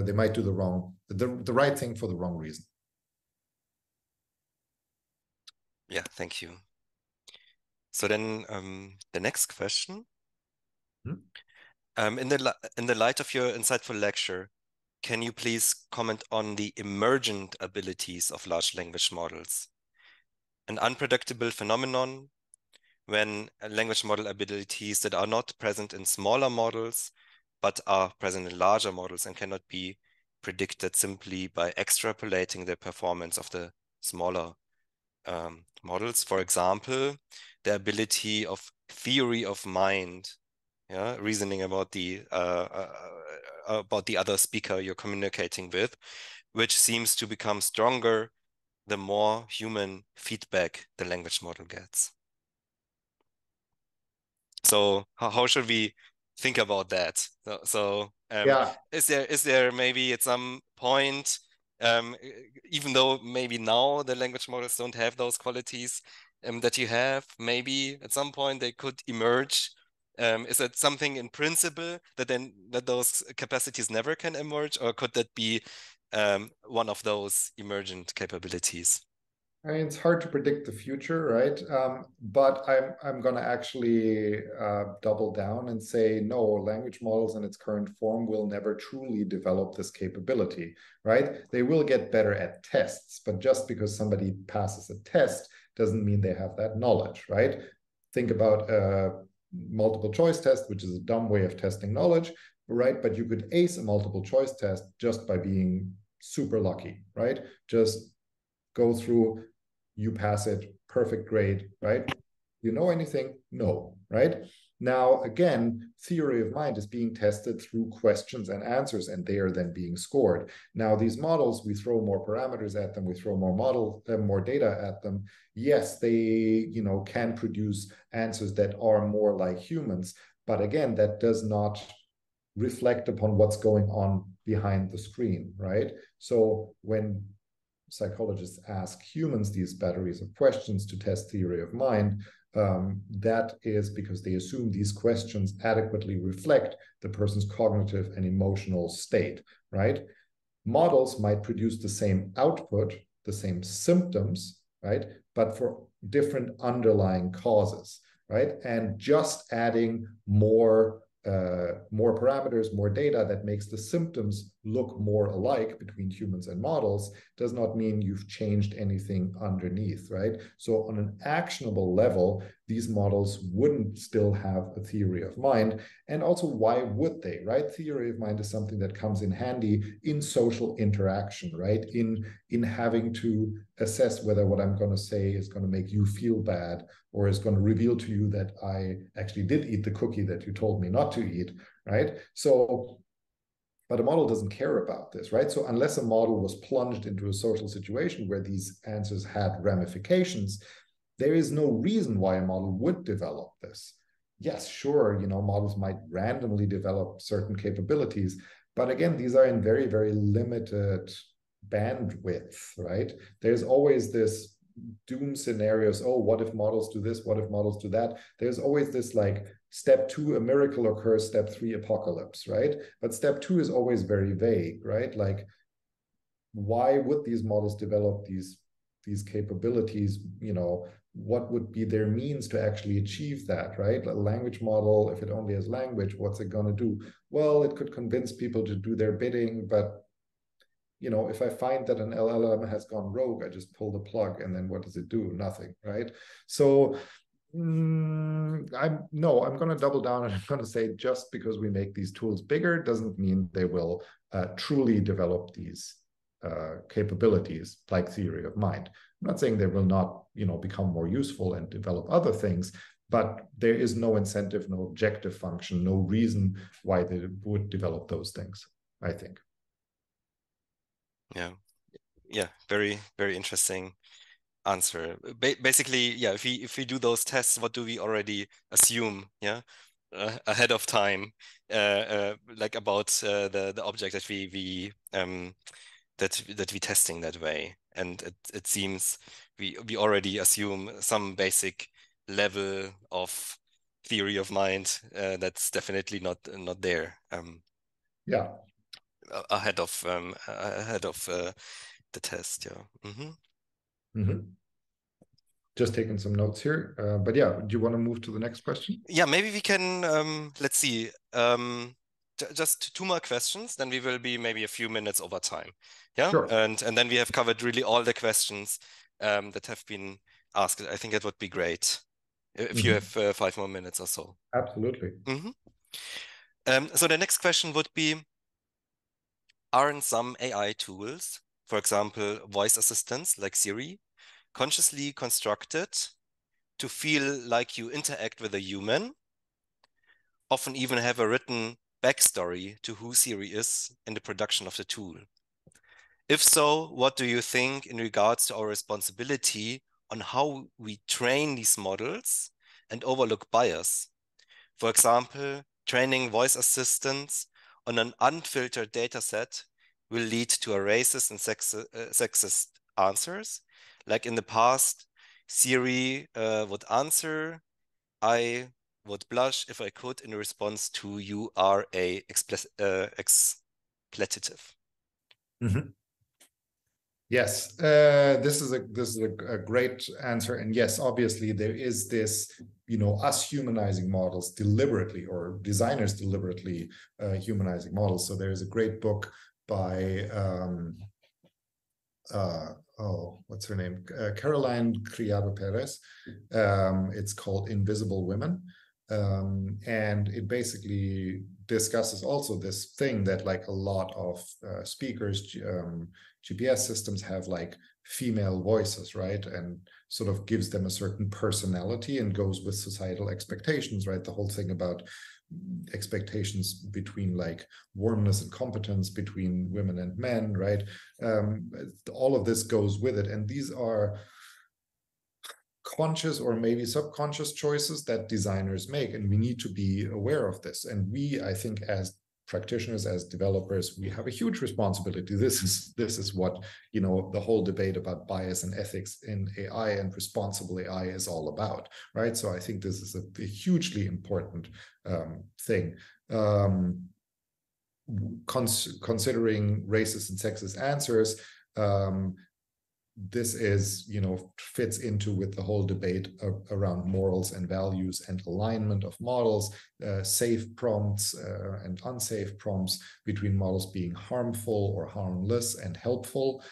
They might do the right thing for the wrong reason. Yeah, thank you. So then the next question. In the light of your insightful lecture, can you please comment on the emergent abilities of large language models? An unpredictable phenomenon when language model abilities that are not present in smaller models, but are present in larger models and cannot be predicted simply by extrapolating the performance of the smaller models. For example, the ability of theory of mind, yeah, reasoning about the other speaker you're communicating with, which seems to become stronger the more human feedback the language model gets. So how should we think about that? Is there maybe at some point, even though maybe now the language models don't have those qualities that you have, maybe at some point they could emerge? Is that something in principle that those capacities never can emerge, or could that be one of those emergent capabilities? I mean, it's hard to predict the future, right? But I'm going to actually double down and say, no, language models in its current form will never truly develop this capability, right? They will get better at tests, but just because somebody passes a test doesn't mean they have that knowledge, right? Think about a multiple choice test, which is a dumb way of testing knowledge, right? But you could ace a multiple choice test just by being super lucky, right? Just go through, you pass it, perfect grade, right? You know anything? No, right? Now, again, theory of mind is being tested through questions and answers, and they are then being scored. Now, these models, we throw more parameters at them, we throw more data at them. Yes, they, you know, can produce answers that are more like humans, but again, that does not reflect upon what's going on behind the screen, right? So when psychologists ask humans these batteries of questions to test theory of mind, that is because they assume these questions adequately reflect the person's cognitive and emotional state, right? Models might produce the same output, the same symptoms, right? But for different underlying causes, right? And just adding more parameters, more data that makes the symptoms look more alike between humans and models does not mean you've changed anything underneath, right? So on an actionable level, these models wouldn't still have a theory of mind. And also, why would they, right? Theory of mind is something that comes in handy in social interaction, right? In having to assess whether what I'm going to say is going to make you feel bad or is going to reveal to you that I actually did eat the cookie that you told me not to eat, right? So, but a model doesn't care about this, right? So unless a model was plunged into a social situation where these answers had ramifications, there is no reason why a model would develop this. Yes, sure, models might randomly develop certain capabilities, but again, these are in very, very limited bandwidth, right? There's always this doom scenarios. Oh, what if models do this? What if models do that? There's always this like step 2, a miracle occurs, step 3, apocalypse, right? But step 2 is always very vague, right? Like, why would these models develop these capabilities? What would be their means to actually achieve that, right? A language model, if it only has language, what's it going to do? Well, it could convince people to do their bidding, but if I find that an LLM has gone rogue, I just pull the plug, and then what does it do? Nothing, right? So I'm going to double down, and I'm going to say just because we make these tools bigger doesn't mean they will truly develop these capabilities like theory of mind. I'm not saying they will not, become more useful and develop other things, but there is no incentive, no objective function, no reason why they would develop those things, I think. Yeah, very, very interesting answer. Basically, yeah, if we do those tests, what do we already assume? Yeah, ahead of time, like about the object that we that we testing that way, and it seems we already assume some basic level of theory of mind that's definitely not there. Yeah. Ahead of the test. Yeah. Just taking some notes here, but yeah, do you want to move to the next question? Yeah, maybe we can. Let's see. Just 2 more questions, then we will be maybe a few minutes over time. Yeah, Sure. and then we have covered really all the questions that have been asked. I think that would be great if you have 5 more minutes or so. Absolutely. So the next question would be: aren't some AI tools, for example, voice assistants like Siri, consciously constructed to feel like you interact with a human, often even have a written backstory to who Siri is in the production of the tool? If so, what do you think in regards to our responsibility on how we train these models and overlook bias? For example, training voice assistants on an unfiltered data set will lead to a racist and sexist answers. Like in the past, Siri would answer, I would blush if I could, in response to you are a expletive. Yes, this is a great answer, and yes, obviously there is this, us humanizing models deliberately, or designers deliberately humanizing models. So there is a great book by what's her name? Caroline Criado Perez. It's called Invisible Women. And it basically discusses also this thing that like a lot of speakers, GPS systems have like female voices, right? And sort of gives them a certain personality and goes with societal expectations, right? The whole thing about expectations between like warmness and competence between women and men, right? All of this goes with it. And these are conscious or maybe subconscious choices that designers make, and we need to be aware of this. And we, I think, as practitioners, as developers, we have a huge responsibility. This is what the whole debate about bias and ethics in AI and responsible AI is all about, right? So I think this is a hugely important thing. Considering racist and sexist answers, this is, fits into with the whole debate around morals and values and alignment of models, safe prompts and unsafe prompts, between models being harmful or harmless and helpful.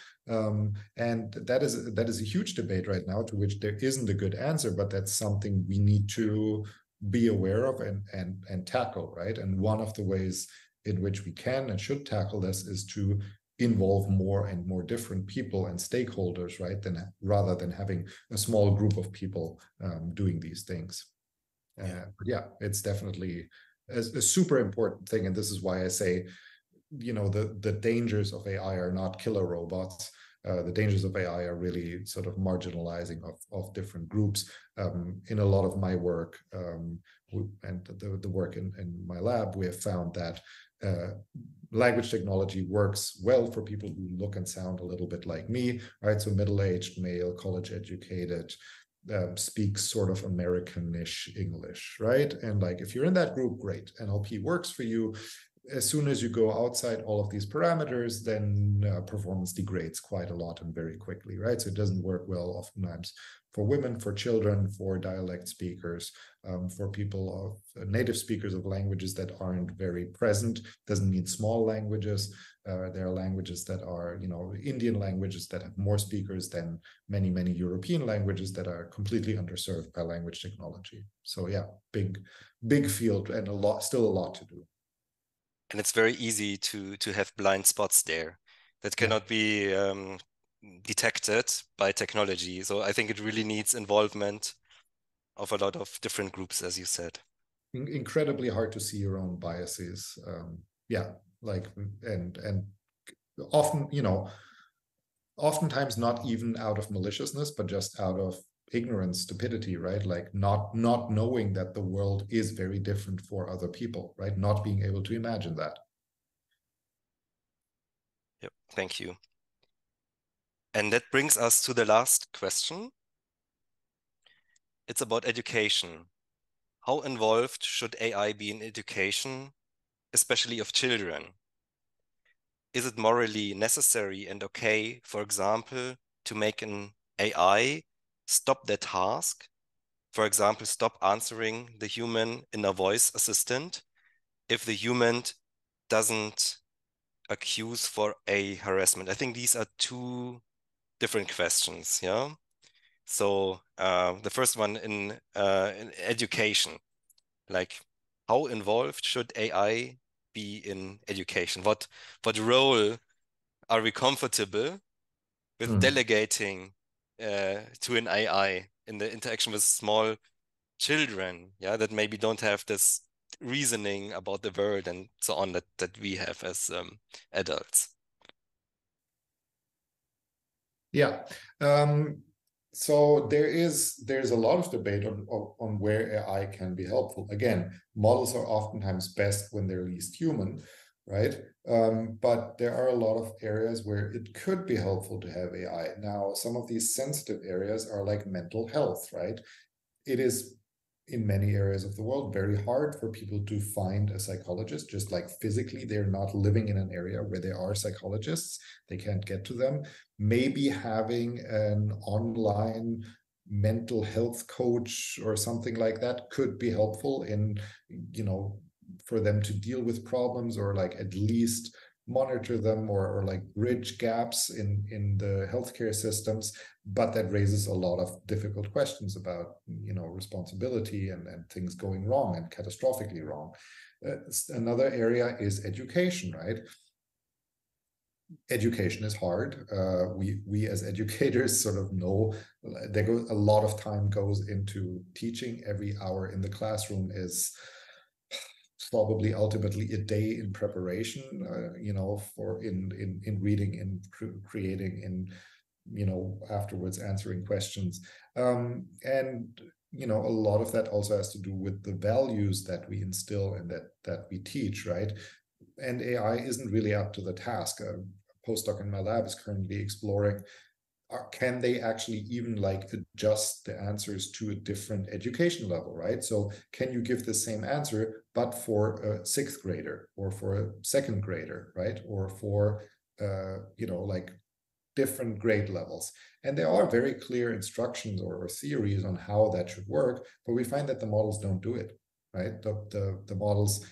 And that is a huge debate right now, to which there isn't a good answer, but that's something we need to be aware of and tackle, right? And one of the ways in which we can and should tackle this is to involve more and more different people and stakeholders, right? Rather than having a small group of people doing these things. But yeah, it's definitely a super important thing. And this is why I say, the dangers of AI are not killer robots. The dangers of AI are really sort of marginalizing of different groups. In a lot of my work and the work in my lab, we have found that language technology works well for people who look and sound a little bit like me, right? So middle-aged male, college-educated, speaks sort of American-ish English, right? And like, if you're in that group, great. NLP works for you. As soon as you go outside all of these parameters, then performance degrades quite a lot and very quickly, right? So it doesn't work well oftentimes for women, for children, for dialect speakers, for people of native speakers of languages that aren't very present. Doesn't mean small languages. There are languages that are, Indian languages that have more speakers than many, many European languages that are completely underserved by language technology. So yeah, big field and still a lot to do. And it's very easy to have blind spots there that cannot be detected by technology. So I think it really needs involvement of a lot of different groups, as you said. Incredibly hard to see your own biases. And often, oftentimes not even out of maliciousness, but just out of ignorance, stupidity, right? Like not knowing that the world is very different for other people, right? Not being able to imagine that. Yep, thank you. And that brings us to the last question. It's about education. How involved should AI be in education, especially of children? Is it morally necessary and okay, for example, to make an AI stop their task? For example, stop answering the human in a voice assistant if the human doesn't accuse for a harassment? I think these are two different questions, yeah? So the first one in education, like how involved should AI be in education? What role are we comfortable with delegating to an AI in the interaction with small children, yeah, that maybe don't have this reasoning about the world and so on that we have as adults? Yeah. So there's a lot of debate on where AI can be helpful. Again, models are oftentimes best when they're least human, right? But there are a lot of areas where it could be helpful to have AI. Now, some of these sensitive areas are like mental health, right? It is in many areas of the world very hard for people to find a psychologist, just like physically they're not living in an area where there are psychologists, they can't get to them. Maybe having an online mental health coach or something like that could be helpful in, for them to deal with problems, or like at least monitor them, or like bridge gaps in the healthcare systems. But that raises a lot of difficult questions about, responsibility and things going wrong and catastrophically wrong. Another area is education, right? Education is hard. We as educators sort of know a lot of time goes into teaching. Every hour in the classroom is probably ultimately a day in preparation, for in reading, in creating, in afterwards answering questions, and a lot of that also has to do with the values that we instill and that we teach, right? And AI isn't really up to the task. A postdoc in my lab is currently exploring, can they actually even like adjust the answers to a different education level, right? So can you give the same answer, but for a sixth grader or for a second grader, right? Or for, like different grade levels. And there are very clear instructions or theories on how that should work, but we find that the models don't do it, right? The models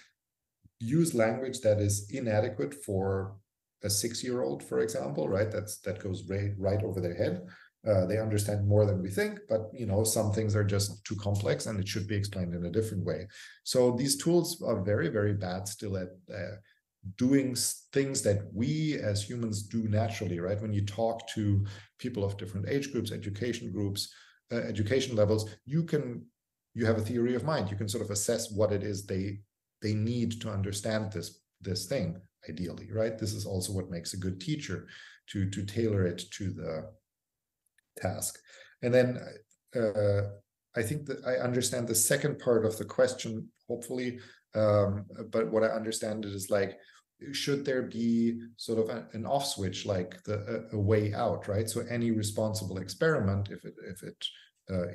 use language that is inadequate for a 6-year-old, for example, right? That goes right over their head. They understand more than we think, but some things are just too complex and it should be explained in a different way. So these tools are very, very bad still at doing things that we as humans do naturally, right? When you talk to people of different age groups, education groups, education levels, you have a theory of mind. You can sort of assess what it is they they need to understand this thing, ideally, right? This is also what makes a good teacher, to tailor it to the task. And then I think that I understand the second part of the question, hopefully, but what I understand it is like, should there be sort of an off switch, like a way out, right? So any responsible experiment, if it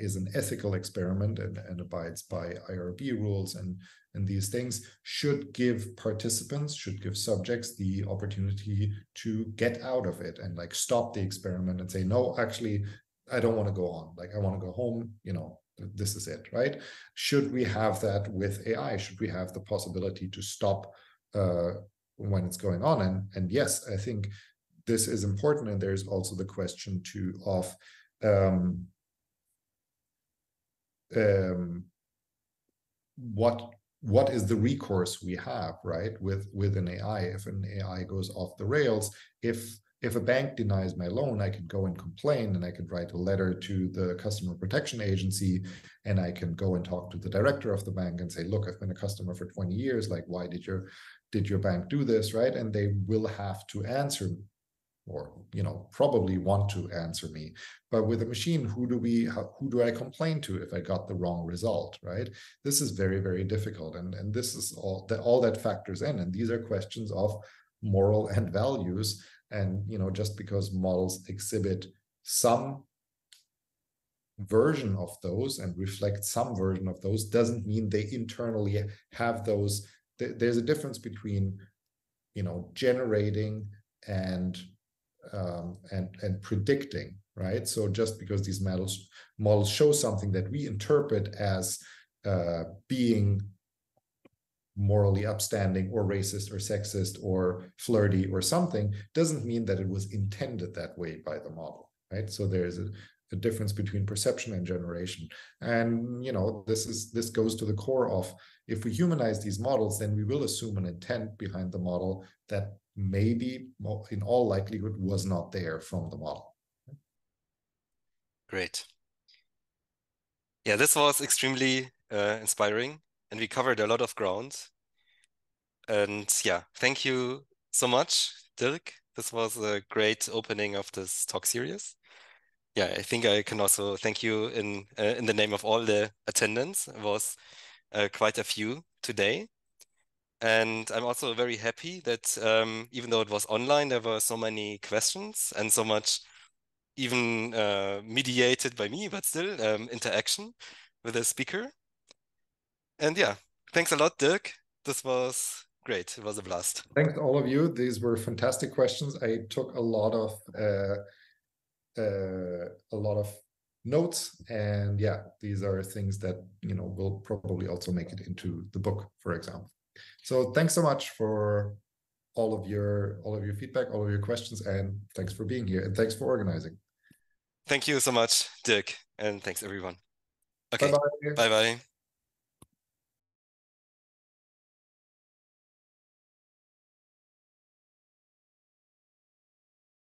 is an ethical experiment and abides by IRB rules and these things, should give participants, should give subjects the opportunity to get out of it and like stop the experiment and say, no, actually, I don't want to go on. Like, I want to go home, you know, this is it, right? Should we have that with AI? Should we have the possibility to stop when it's going on? And yes, I think this is important. And there's also the question too of what is the recourse we have, right, with an AI? If an AI goes off the rails, if a bank denies my loan, I can go and complain, and I can write a letter to the customer protection agency, and I can go and talk to the director of the bank and say, look, I've been a customer for 20 years. Like, why did your bank do this, right? And they will have to answer me, or, you know, probably want to answer me. But with a machine, who do I complain to if I got the wrong result, right? This is very, very difficult. And this is all that factors in. And these are questions of moral and values. And, you know, just because models exhibit some version of those and reflect some version of those doesn't mean they internally have those. There's a difference between, you know, generating and predicting, right? So just because these models show something that we interpret as being morally upstanding or racist or sexist or flirty or something, doesn't mean that it was intended that way by the model, right? So there's a difference between perception and generation. And, you know, this goes to the core of, if we humanize these models, then we will assume an intent behind the model that maybe, in all likelihood, was not there from the model. Great. Yeah, this was extremely inspiring, and we covered a lot of ground. And yeah, thank you so much, Dirk. This was a great opening of this talk series. Yeah, I think I can also thank you in the name of all the attendants. It was quite a few today. And I'm also very happy that even though it was online, there were so many questions and so much even mediated by me, but still interaction with the speaker. And yeah, thanks a lot, Dirk. This was great. It was a blast. Thanks to all of you. These were fantastic questions. I took a lot of notes, and yeah, these are things that, you know, will probably also make it into the book, for example. So thanks so much for all of your feedback, all of your questions, and thanks for being here, and thanks for organizing. Thank you so much, Dirk, and thanks everyone. Okay, Bye-bye. Bye-bye.